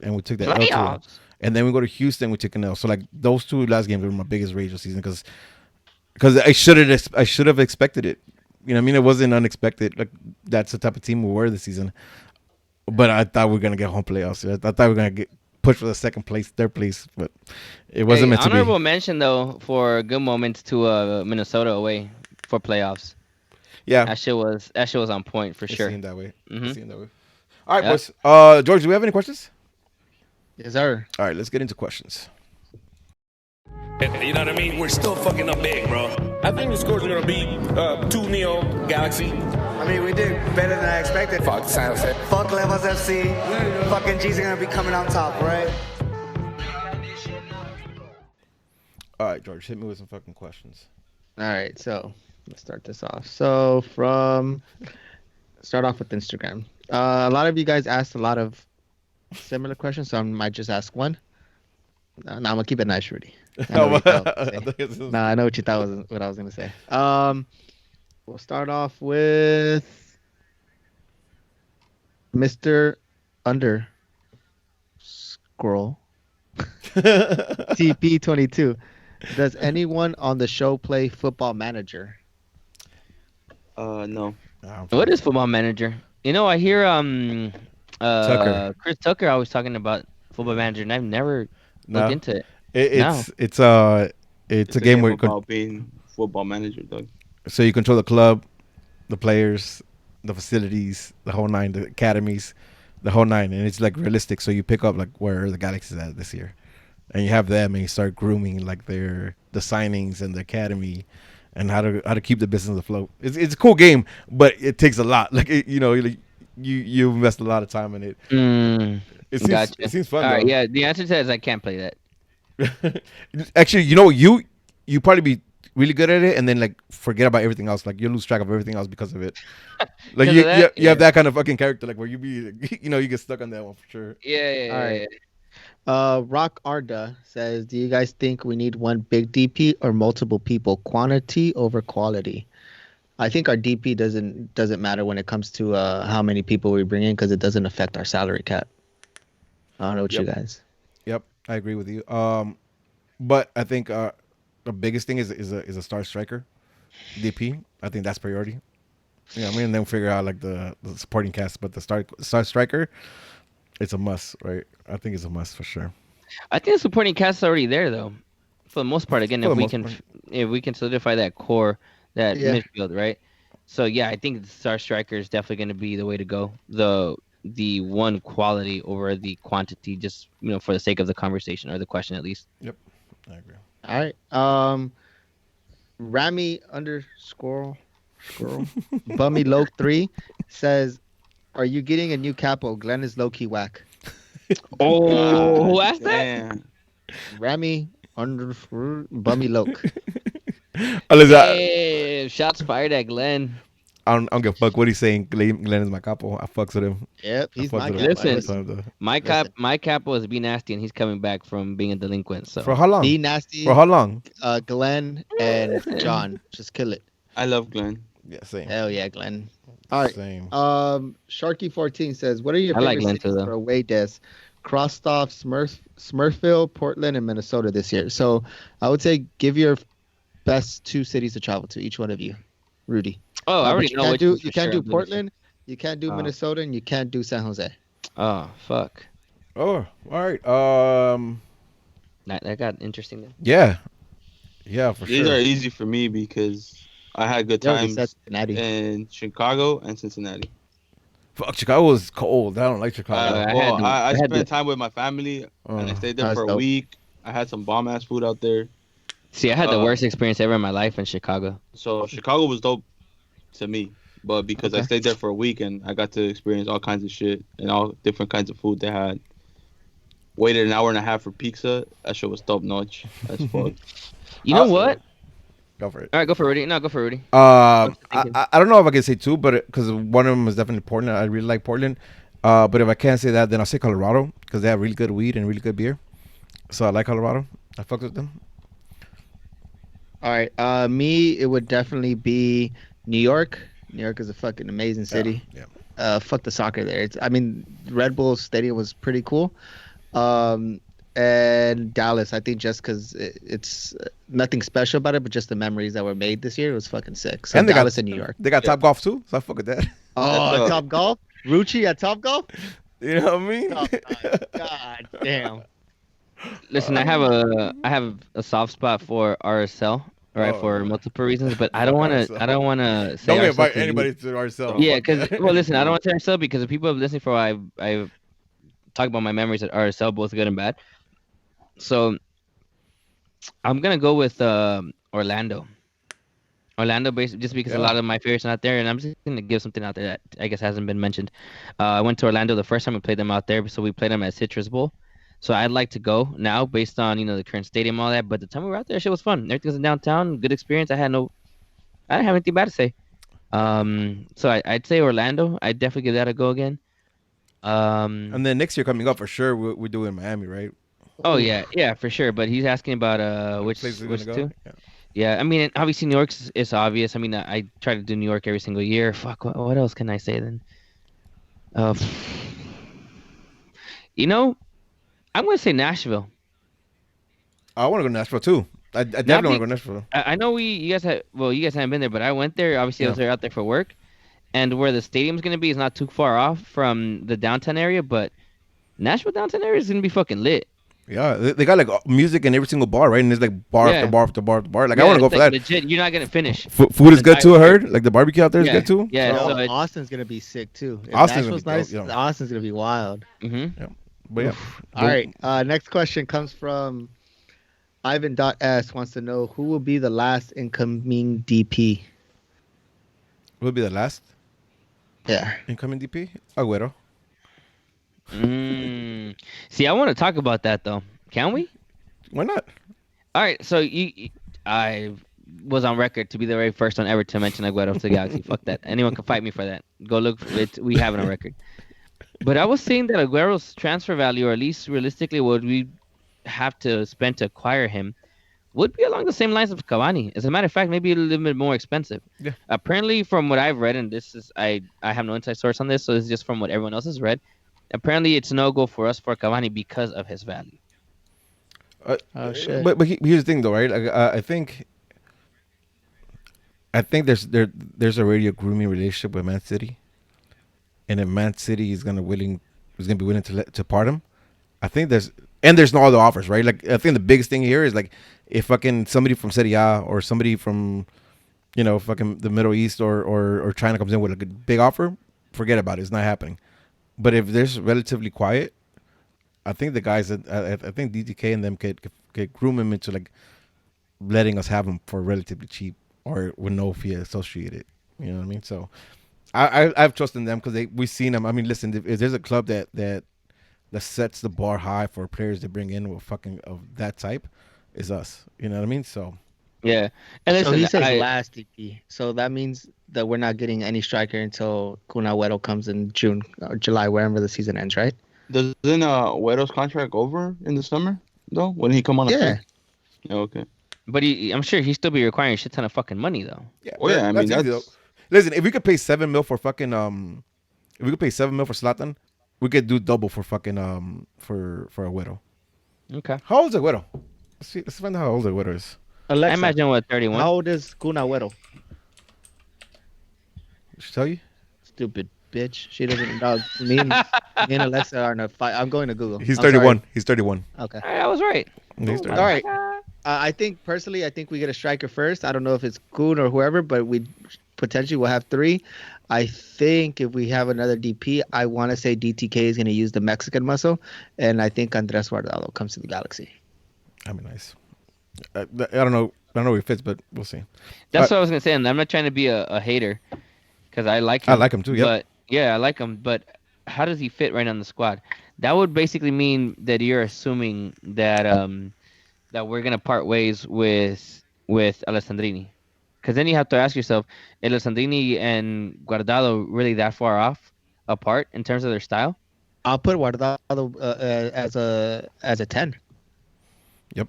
And we took that L. And then we go to Houston, we took an L. So like those two last games were my biggest rage of the season because I should have expected it. You know what I mean? It wasn't unexpected. Like that's the type of team we were this season. But I thought we were gonna get home playoffs. I thought we were gonna get push for the second place, third place, but it wasn't meant to be. Honorable mention though for good moments to Minnesota away for playoffs. Yeah, that shit was on point for sure. Seemed that way. Mm-hmm. Seemed that way. All right, boys. George, do we have any questions? Yes, sir. All right, let's get into questions. You know what I mean? We're still fucking up big, bro. I think the scores are gonna be 2-0 Galaxy. I mean, we did better than I expected. Fuck San Jose. Fuck Levels FC. Fucking G's are gonna be coming on top, right? All right, George, hit me with some fucking questions. All right, so let's start this off. So start off with Instagram. A lot of you guys asked a lot of similar questions, so I might just ask one. No, I'm gonna keep it nice, Rudy. I know what you thought was what I was gonna say. We'll start off with Mr. Under Scroll TP22. Does anyone on the show play Football Manager? No. What is Football Manager? I hear Tucker. Chris Tucker always talking about Football Manager, and I've never looked into it. It's a game where about being Football Manager, Doug. So you control the club, the players, the facilities, the whole nine, the academies, the whole nine, and it's like realistic. So you pick up like where the Galaxy's at this year, and you have them, and you start grooming like the signings and the academy, and how to keep the business afloat. It's a cool game, but it takes a lot. Like you invest a lot of time in it. Gotcha. It seems fun All though. right, yeah. The answer to that is I can't play that. Actually, you probably be really good at it, and then like forget about everything else. Like you lose track of everything else because of it. Like 'Cause you of that? you have that kind of fucking character, like where you be you get stuck on that one for sure. Yeah. All right. Rock Arda says, "Do you guys think we need one big DP or multiple people? Quantity over quality." I think our DP doesn't matter when it comes to how many people we bring in because it doesn't affect our salary cap. I don't know what you guys. Yep, I agree with you. But I think the biggest thing is a star striker, DP. I think that's priority. Yeah, I mean, and then figure out like the supporting cast, but the star striker, it's a must, right? I think it's a must for sure. I think the supporting cast is already there though, for the most part. Again, For if the we most can, part. if we can solidify that core, that Yeah. midfield, right? So yeah, I think the star striker is definitely going to be the way to go. The one quality over the quantity, just for the sake of the conversation or the question at least. Yep, I agree. All right. Rami _ Bummy Loke 3 says, "Are you getting a new capo? Glenn is low key whack." Oh, who asked that? Damn. Rami _ Bummy Loke. Unless Hey, shots fired at Glenn. I don't give a fuck what he's saying. Glenn is my capo. I fucks with him. Yep, he's I fucks my with guy. him Listen. all the time, though. My capo is be nasty, and he's coming back from being a delinquent. So For how long? Be nasty. For how long? Glenn and John, just kill it. I love Glenn. Yeah, same. Hell yeah, Glenn. All right. Same. Sharky14 says, "What are your I like favorite Glenn cities too, though. for away days? Crosstoff, Smurfville, Portland, and Minnesota this year." So I would say give your best 2 cities to travel to, each one of you. Rudy. I But already you know can't which do ones you for can't sure do I'm gonna say. Portland, you can't do Minnesota, and you can't do San Jose. Oh fuck, Oh, all right. that got interesting then. Yeah, for These sure. are easy for me because I had good You already times said Cincinnati. in Chicago and Cincinnati. Fuck, Chicago is cold. I don't like Chicago. I I had spent to- time with my family and I stayed there That's for a dope. week. I had some bomb ass food out there. See, I had the worst experience ever in my life in Chicago. So Chicago was dope to me. But because I Okay. stayed there for a week and I got to experience all kinds of shit and all different kinds of food they had. Waited an hour and a half for pizza. That shit was top notch as fuck. You know Awesome. what? Go for it. All right, go for Rudy. No, go for Rudy. I thinking? don't know if I can say 2, but because one of them is definitely Portland. I really like Portland. But if I can't say that, then I'll say Colorado because they have really good weed and really good beer. So I like Colorado. I fuck with them. All right. Me, it would definitely be New York. New York is a fucking amazing city. Yeah. Fuck the soccer there. Red Bull Stadium was pretty cool. And Dallas, I think just because it's nothing special about it, but just the memories that were made this year, it was fucking sick. So And they Dallas got and New York. They got Top Golf too, so I fuck with that. Oh, Top Golf? Rucci at Top Golf? You know what I mean? Oh, God damn. Listen, I have a soft spot for RSL, right? For multiple reasons, but I don't want to. I don't want to say. Don't RSL invite 'cause you- anybody to ourselves. Yeah, because listen, I don't want to say RSL because the people have listened for I've talked about my memories at RSL, both good and bad. So I'm gonna go with Orlando. Orlando, basically, just because a lot of my favorites are not there, and I'm just gonna give something out there that I guess hasn't been mentioned. I went to Orlando the first time we played them out there, so we played them at Citrus Bowl. So I'd like to go now, based on the current stadium, and all that. But the time we were out there, shit was fun. Everything was in downtown, good experience. I didn't have anything bad to say. So I'd say Orlando. I'd definitely give that a go again. And then next year coming up for sure, we're doing Miami, right? Oh yeah, for sure. But he's asking about which Places we're which gonna go? two? Yeah, I mean, obviously New York's is obvious. I mean, I try to do New York every single year. Fuck, what else can I say then? I'm gonna say Nashville. I want to go to Nashville too. I definitely want to go to Nashville. I know you guys haven't been there, but I went there. Obviously, I was out there for work, and where the stadium's gonna be is not too far off from the downtown area. But Nashville downtown area is gonna be fucking lit. Yeah, they got like music in every single bar, right? And there's like bar after bar after bar after bar. Like I Yeah, want to go it's for like that. Legit, you're not gonna finish. Food is good too. I heard like the barbecue out there is good too. Yeah, So so it- Austin's gonna be sick too. If Austin's gonna Nashville's be nice, dope, yeah. Austin's gonna be wild. mhm. But yeah. All right. Next question comes from Ivan.S wants to know who will be the last incoming DP. Will be the last Yeah. incoming DP? Agüero. See, I want to talk about that though. Can we? Why not? All right. So I was on record to be the very first one ever to mention Aguero to the Galaxy. Fuck that. Anyone can fight me for that. Go look. We have it on record. But I was saying that Aguero's transfer value, or at least realistically, what we have to spend to acquire him, would be along the same lines of Cavani. As a matter of fact, maybe a little bit more expensive. Yeah. Apparently, from what I've read, and this is I have no inside source on this, so it's just from what everyone else has read. Apparently, it's no go for us for Cavani because of his value. Oh shit. But here's the thing, though, right? Like, I think there's already a grooming relationship with Man City, and if Man City is gonna be willing to part him, I think there's no other offers, right? Like, I think the biggest thing here is like if fucking somebody from Serie A or somebody from fucking the Middle East or China comes in with like a big offer, forget about it. It's not happening. But if there's relatively quiet, I think the guys that I think DTK and them could groom him into like letting us have him for relatively cheap or with no fee associated. You know what I mean? So I've trusted in them because we've seen them. I mean, listen, if there's a club that sets the bar high for players to bring in with fucking of that type, is us. You know what I mean? So yeah, and listen, so he says last DP. So that means that we're not getting any striker until Kun Agüero comes in June or July, wherever the season ends, right? Doesn't Agüero's contract over in the summer though? When he come on? Yeah. Yeah. Okay. But I'm sure he'd still be requiring a shit ton of fucking money though. yeah, Well, yeah. I mean, easy, though. Listen, if we could pay $7 million for fucking if we could pay $7 million for Zlatan, we could do double for fucking for Agüero. Okay. How old is Agüero? Let's find out how old Agüero is. Alexa, I imagine what 31. how old is Kun Agüero? Should I tell you? Stupid bitch. She doesn't know. Me and Alexa are in a fight. I'm going to Google. He's I'm 31. sorry. He's 31. Okay. I was right. He's All 31. right. I think personally, I think we get a striker first. I don't know if it's Kun or whoever, but we potentially will have three. I think if we have another DP, I want to say DTK is going to use the Mexican muscle, and I think Andres Guardado comes to the Galaxy. That'd be nice. I don't know where he fits, but we'll see. That's what I was gonna say, and I'm not trying to be a hater, because I like him. I like him too. Yeah. But yeah, I like him. But how does he fit right on the squad? That would basically mean that you're assuming that that we're gonna part ways with Alessandrini, because then you have to ask yourself, is Alessandrini and Guardado really that far off apart in terms of their style? I'll put Guardado as a 10.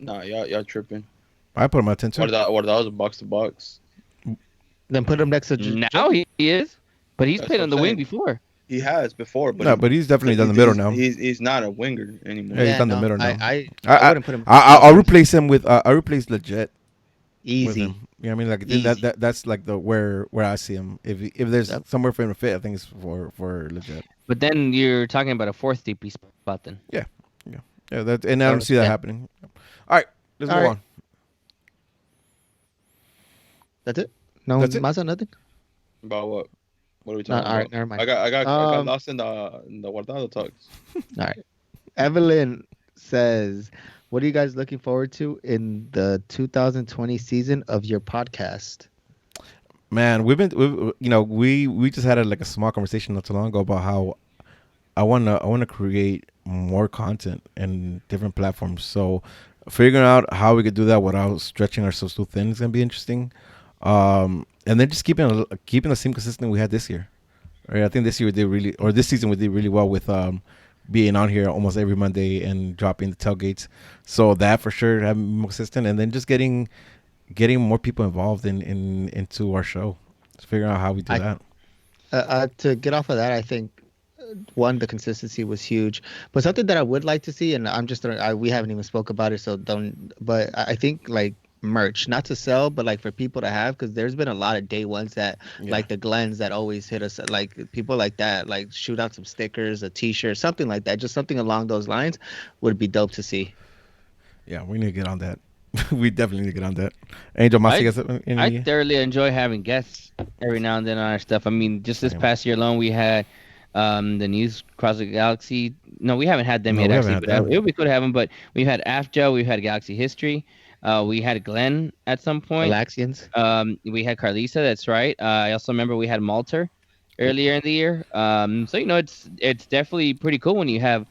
Nah, y'all tripping. I put him at 10 too. Guardado's a box to box. Then put him next to Now he is, but he's That's played what on the I'm wing saying. before. He has before, but No, but he's definitely down the middle now. He's not a winger anymore. Yeah, he's down the middle now. I wouldn't put him. I'll replace him with I'll replace Leggett with Easy. him. You know what I mean? Like Easy. that's like the where I see him. If there's somewhere for him to fit, I think it's for Leggett. But then you're talking about a fourth DP spot then. Yeah. That, and I don't see that happening. All right, let's All go right. on. That's it. No, That's it? Mazza, nothing. About what? What are we talking about? All right, never mind. I got lost in the Guardado talks. All right. Evelyn says, "What are you guys looking forward to in the 2020 season of your podcast?" Man, we just had a small conversation not too long ago about how I wanna create more content in different platforms. So figuring out how we could do that without stretching ourselves too thin is gonna be interesting. And then just keeping the same consistent we had this year. Right? I think this season we did really well with being on here almost every Monday and dropping the tailgates. So that for sure having more consistent, and then just getting more people involved into our show. Just figuring out how we do that. To get off of that, I think one, the consistency was huge, but something that I would like to see, and I'm just we haven't even spoke about it, so don't. But I think like merch, not to sell, but like for people to have, because there's been a lot of day ones that like the Glens that always hit us, like people like that, like shoot out some stickers, a T-shirt, something like that, just something along those lines would be dope to see. Yeah, we need to get on that. We definitely need to get on that. Angel Masi, I thoroughly enjoy having guests every now and then on our stuff. I mean, just this past year alone, we had the News Across the Galaxy. No, we haven't had them yet, actually. But it would be cool to have them. But we've had AFJA, we've had Galaxy History. We had Glenn at some point. Galaxians. We had Carlisa. That's right. I also remember we had Malter earlier in the year. So it's definitely pretty cool when you have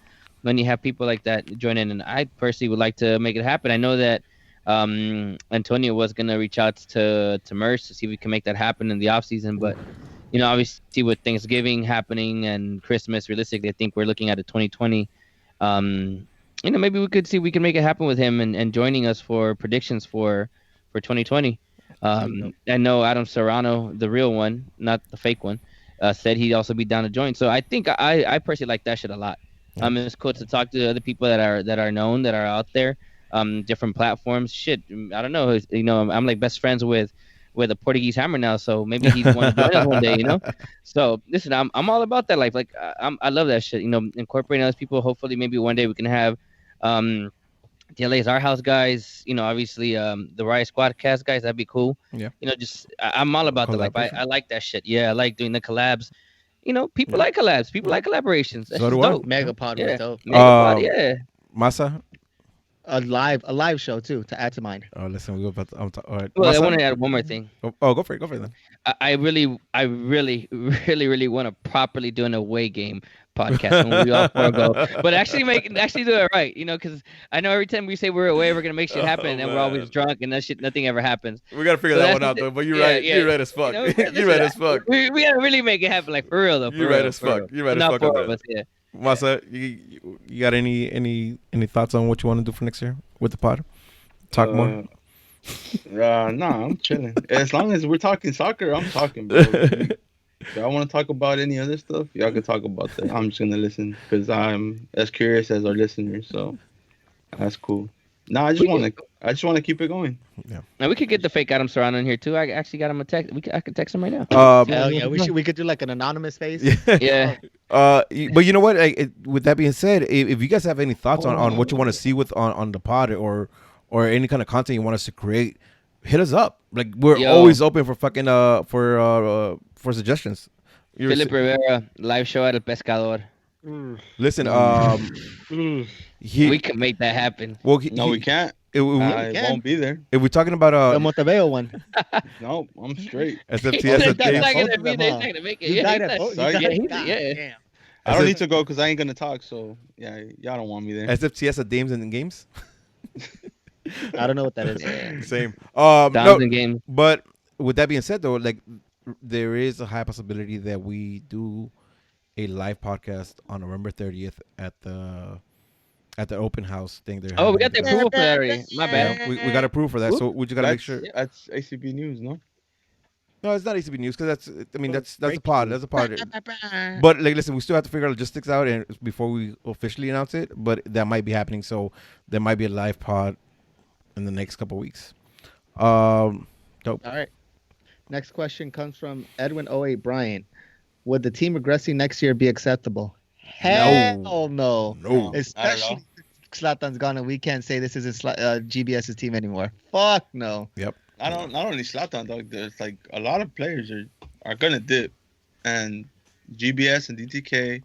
people like that join in. And I personally would like to make it happen. I know that Antonio was gonna reach out to Merce to see if we can make that happen in the off season, but obviously with Thanksgiving happening and Christmas, realistically, I think we're looking at a 2020. Maybe we could see if we can make it happen with him and joining us for predictions for 2020. I know Adam Serrano, the real one, not the fake one, said he'd also be down to join. So I think I personally like that shit a lot. It's cool to talk to other people that are known, that are out there, different platforms. Shit, I don't know. I'm like best friends with a Portuguese Hammer now, so maybe he'd want to join us one day. So listen, I'm all about that life. Like I love that shit. Incorporating other people. Hopefully, maybe one day we can have the LA's Our House guys. Obviously the Riot Squad cast guys. That'd be cool. Yeah. I'm all about the life. I like that shit. Yeah, I like doing the collabs. People like collabs. People like collaborations. That's So do just I. dope. Megapod was dope. Megapod, yeah. Masa. A live show too to add to mine. Oh, listen, we go about. All right. Well, I Masa? want to add one more thing. Oh, go for it. Go for it then. I really, really want to properly do an away game podcast when we all four go, but actually do it right, because I know every time we say we're away, we're gonna make shit happen, and we're always drunk, and that shit, nothing ever happens. We gotta figure that one out though. But you're right. You're right as fuck. You're right as fuck. We gotta really make it happen, like for real though. You're right as fuck. You're right as fuck. Not four of us, yeah. Masa, you got any thoughts on what you want to do for next year with the pod? Talk more. Nah, I'm chilling. As long as we're talking soccer, I'm talking, bro. If y'all want to talk about any other stuff, y'all can talk about that. I'm just gonna listen because I'm as curious as our listeners. So that's cool. Nah, I just want to keep it going. Yeah. Now we could get the fake Adam Serrano in here too. I actually got him a text. I could text him right now. Hell yeah, we could do like an anonymous face. Yeah. But you know what? With that being said, if you guys have any thoughts on what you want to see on the pod or any kind of content you want us to create, hit us up. Like we're always open for fucking for suggestions. Philip Rivera live show at El Pescador. Listen, we can make that happen. Well, we can't. It won't be there. If we're talking about the Monteveo one. No, I'm straight. SFTS. Yeah. I don't need to go because I ain't gonna talk. So yeah, y'all don't want me there. SFTS at Dames and Games. I don't know what that is. Same. And games. But with that being said, though, like there is a high possibility that we do a live podcast on November 30th at the open house thing. There. Oh, we got the approval for that already. My bad. We got approval for that, so we just gotta make sure. That's ACB News, no? No, it's not ACB News because that's the pod. That's a pod. But like, listen, we still have to figure logistics out and before we officially announce it. But that might be happening, so there might be a live pod in the next couple of weeks. Dope. All right. Next question comes from Edwin 08 Bryant. Would the team regressing next year be acceptable? Hell no. No. Especially Zlatan's gone and we can't say this isn't GBS's team anymore. Fuck no. Yep. Not only Zlatan, dog. There's like a lot of players are gonna dip, and GBS and DTK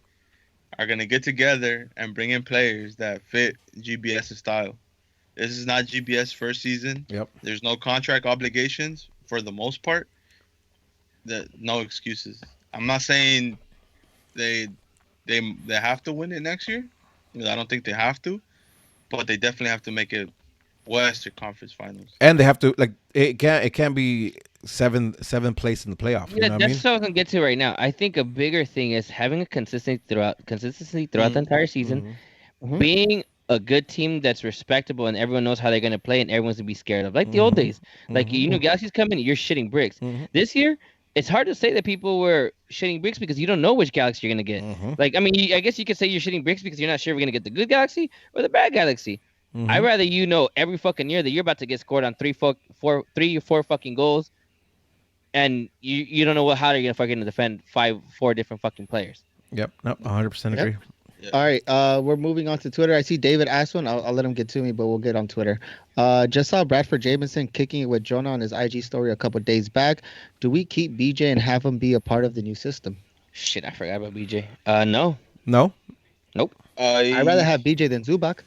are gonna get together and bring in players that fit GBS's style. This is not GBS first season. Yep. There's no contract obligations for the most part. No excuses. I'm not saying they have to win it next year. I don't think they have to, but they definitely have to make it Western Conference Finals. And they have to it can't be seventh place in the playoff. Yeah, that's what I was gonna get to right now. I think a bigger thing is having a consistency throughout the entire season, being a good team that's respectable and everyone knows how they're gonna play and everyone's gonna be scared of, like the old days. Like Galaxy's coming, you're shitting bricks. This year, it's hard to say that people were shitting bricks because you don't know which Galaxy you're gonna get. Like, I mean, I guess you could say you're shitting bricks because you're not sure if you're gonna get the good Galaxy or the bad Galaxy. I'd rather every fucking year that you're about to get scored on three or four fucking goals, and you don't know how you're gonna fucking defend 4 different fucking players. Yep. No, 100% agree. Yeah. All right, we're moving on to Twitter. I see David asked one. I'll let him get to me, but we'll get on Twitter. Just saw Bradford Jamison kicking it with Jonah on his IG story a couple days back. Do we keep BJ and have him be a part of the new system? Shit, I forgot about BJ. No. No? Nope. I'd rather have BJ than Zubac.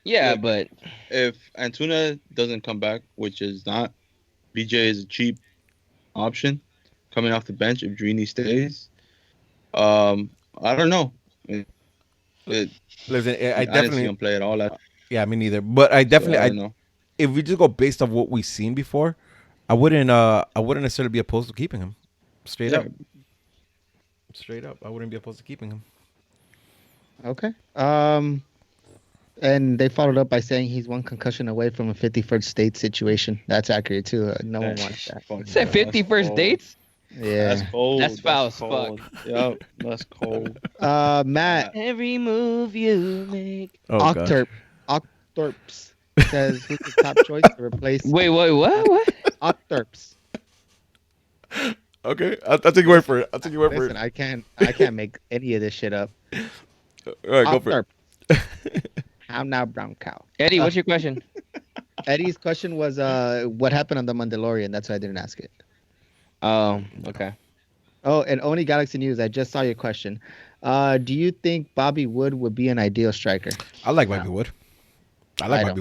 Yeah, Look, but if Antuna doesn't come back, which is not, BJ is a cheap option coming off the bench if Drini stays. I don't know. It, Listen, I I didn't see definitely. him play at all. Yeah, me neither. But I So definitely. I don't know. If we just go based off what we've seen before, I wouldn't. I wouldn't necessarily be opposed to keeping him. Straight Yeah. up. Straight up, I wouldn't be opposed to keeping him. Okay. And they followed up by saying he's one concussion away from a 51st state situation. That's accurate too. No one wants that. Fuck said yeah, 51st that's dates. Yeah. That's cold. That's foul as cold. Yep, that's cold. Matt Every move you make. Oh god. Octorps says who's the top choice to replace Wait, what? Octorps. Okay, I'll take your word for it. I'll take your word Listen, for I can't make any of this shit up. it. All right, go for it. Octorps. I'm now brown cow. Eddie, what's your question? Eddie's question was what happened on the Mandalorian. That's why I didn't ask it. Oh, okay. Oh, and Oni Galaxy News, I just saw your question. Do you think Bobby Wood would be an ideal striker? I like Bobby Wood. I like Bobby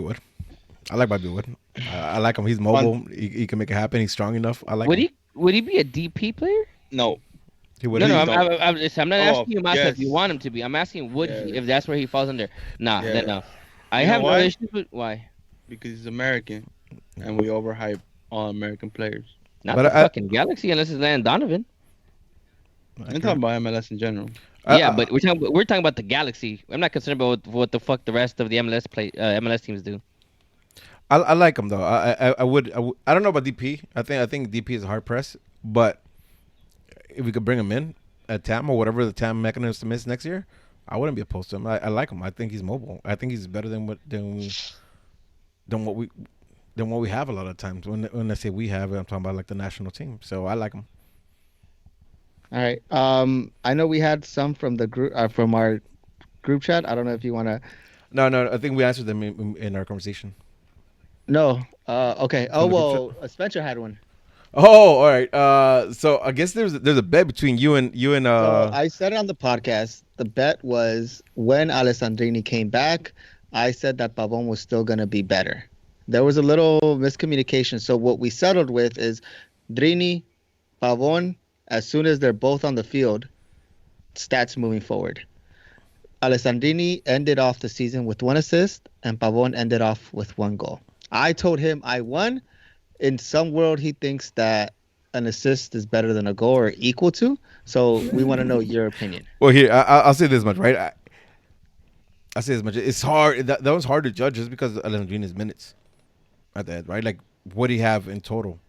Wood. I like him. He's mobile. He can make it happen. He's strong enough. I like him. Would he be a DP player? No. He would. No, He- I'm not asking you myself if you yes. want him to be. I'm asking would he, if that's where he falls under. Nah, Yeah. then no. I You know have no why? issues with why. Because he's American, and we overhype all American players. Not But the I- fucking Galaxy unless it's Landon Donovan. I'm talking about MLS in general. Yeah, but we're talking about the Galaxy. I'm not concerned about what the fuck the rest of the MLS teams do. I like him though. I would. I don't know about DP. I think DP is a hard press. But if we could bring him in at TAM or whatever the TAM mechanism is next year, I wouldn't be opposed to him. I like him. I think he's mobile. I think he's better than what we have a lot of times. When I say we have, I'm talking about like the national team. So I like him. All right. I know we had some from the group from our group chat. I don't know if you want to. No. I think we answered them in our conversation. No. Okay. Oh From the group well, Spencer had one. Oh, all right. So I guess there's a bet between you and So I said it on the podcast. The bet was when Alessandrini came back. I said that Pavon was still going to be better. There was a little miscommunication. So what we settled with is Drini, Pavon, as soon as they're both on the field, stats moving forward. Alessandrini ended off the season with 1 assist, and Pavon ended off with 1 goal. I told him I won. In some world, he thinks that an assist is better than a goal or equal to. So we want to know your opinion. Well, here I'll say this much, right? I say this much. It's hard. That was hard to judge just because of Alessandrini's minutes at the end, right? Like what do you have in total,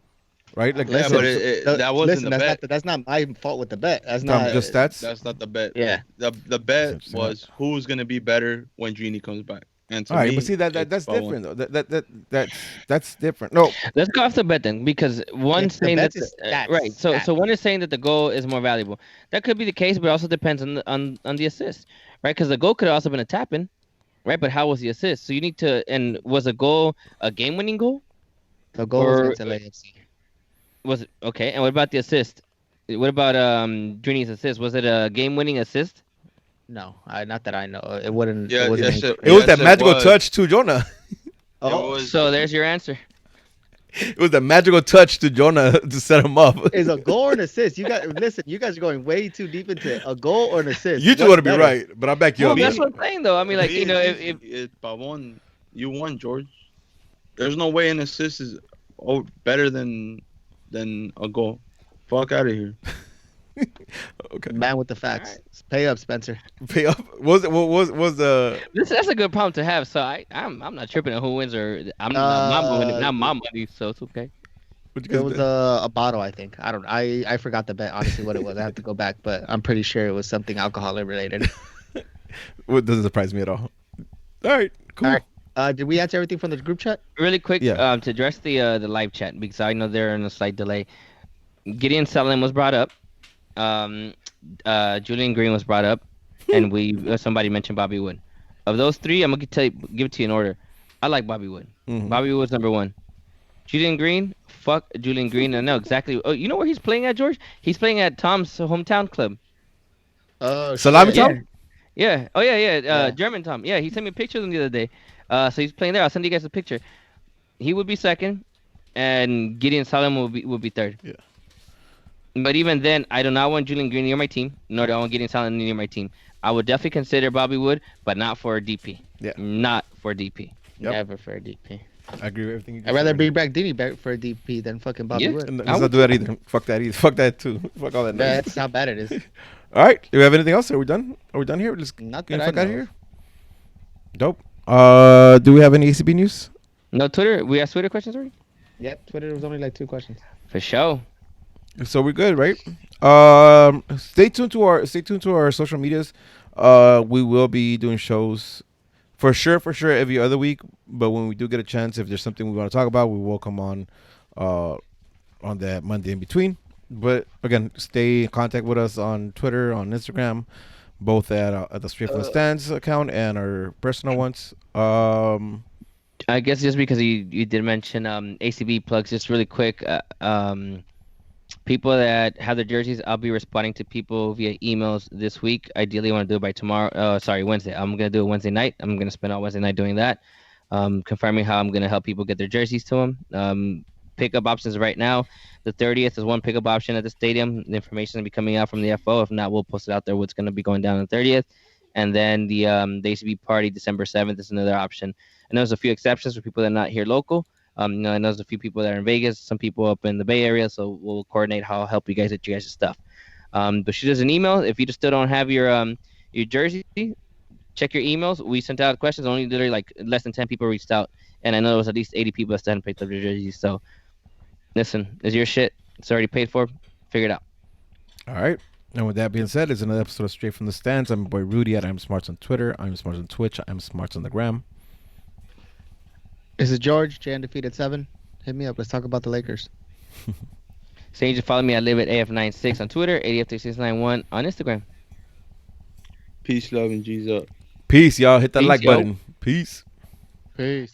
right? Like Yeah, but that wasn't the bet. That's not my fault with the bet. That's no, not just stats. That's not the bet. Yeah. The bet was who's gonna be better when Drini comes back. And to All right, me, but see that's it's different Pavon. though. That's different. No, Let's go off the bet then, because one's the saying that bet is stats, right. So stats. one is saying that the goal is more valuable. That could be the case, but it also depends on the assist, right? Because the goal could have also been a tap in, right? But how was the assist? So you need to. And was a goal a game-winning goal? The goal was Or- against LAFC. Was it okay? And what about the assist? What about Drini's assist? Was it a game-winning assist? No, not that I know. It wouldn't. Yeah, it wasn't yes, any- it was that Yes, it magical was. touch to Jonah. Oh, was- So there's your answer. It was that magical touch to Jonah to set him up. is a goal or an assist? You guys listen. You guys are going way too deep into a goal or an assist. You just What's want to be better? right, but I back you Well, up. that's man. what I'm saying, though. I mean, like, you know, if Pavon, you won, George. There's no way an assist is better than a goal. Fuck out of here. Okay, Man with the facts. Pay up, Spencer. pay up. What was the? that's a good problem to have. So I'm not tripping on who wins or I'm not my money, so it's okay. What you It guys was bet? a bottle, I think. I don't. I forgot the bet. Honestly, what it was. I have to go back, but I'm pretty sure it was something alcohol related. What doesn't surprise me at all. All right, cool. All right. Did we answer everything from the group chat? Really quick, Yeah. to address the live chat because I know they're in a slight delay. Gideon Salim was brought up. Julian Green was brought up, and somebody mentioned Bobby Wood. Of those three, I'm gonna give it to you in order. I like Bobby Wood. Mhm. Bobby Wood's number one. Julian Green, fuck Julian Green. I know exactly. Oh, you know where he's playing at, George? He's playing at Tom's hometown club. Oh, Salami shit. Tom? Yeah. Oh yeah. Yeah. German Tom. Yeah, he sent me a picture of him the other day. So he's playing there. I'll send you guys a picture. He would be second, and Gideon Salam would be third. Yeah. But even then, I do not want Julian Green near my team, nor do I want Gideon Salam near my team. I would definitely consider Bobby Wood, but not for DP. Yeah. Not for DP. Yep. Never for DP. I agree with everything you just I'd rather said. bring back Dini back for a DP than fucking Bobby Yeah. Wood. And I let's would not do that either. Fuck that either. Fuck that too. Fuck all that. noise. That's how bad it is. All right. Do we have anything else? Are we done? Are we done here? Let's Not get that the I fuck out of know here. of. Dope. Do we have any ACB news? No Twitter. We asked Twitter questions already. Yep, Twitter was only like 2 questions. For sure. So we're good, right? Stay tuned to our social medias. We will be doing shows for sure every other week. But when we do get a chance, if there's something we want to talk about, we will come on that Monday in between. But again, stay in contact with us on Twitter, on Instagram, both at the Straight from the Stands account and our personal ones. I guess just because you did mention ACB plugs, just really quick. People that have their jerseys, I'll be responding to people via emails this week. Ideally, I want to do it by tomorrow. Wednesday. I'm gonna do it Wednesday night. I'm gonna spend all Wednesday night doing that, confirming how I'm gonna help people get their jerseys to them. Pickup options right now. The 30th is one pickup option at the stadium. The information will be coming out from the FO. If not, we'll post it out there. What's gonna be going down on the 30th, and then the ACB party December 7th is another option. I know there's a few exceptions for people that are not here local. I know there's a few people that are in Vegas, some people up in the Bay Area, so we'll coordinate how I'll help you guys get your guys' stuff. But shoot us an email if you just still don't have your jersey. Check your emails. We sent out questions. Only literally like less than 10 people reached out, and I know there was at least 80 people that still hadn't picked up their jerseys. So, listen, it's your shit. It's already paid for. Figure it out. All right. And with that being said, it's another episode of Straight from the Stands. I'm your boy Rudy at I'm Smarts on Twitter. I'm Smarts on Twitch. I'm Smarts on the gram. This is George, J Undefeated 7. Hit me up. Let's talk about the Lakers. So you can follow me at Live at AF96 on Twitter, 80F3691 on Instagram. Peace, love, and G's up. Peace, y'all. Hit that Peace, like yo. button. Peace. Peace.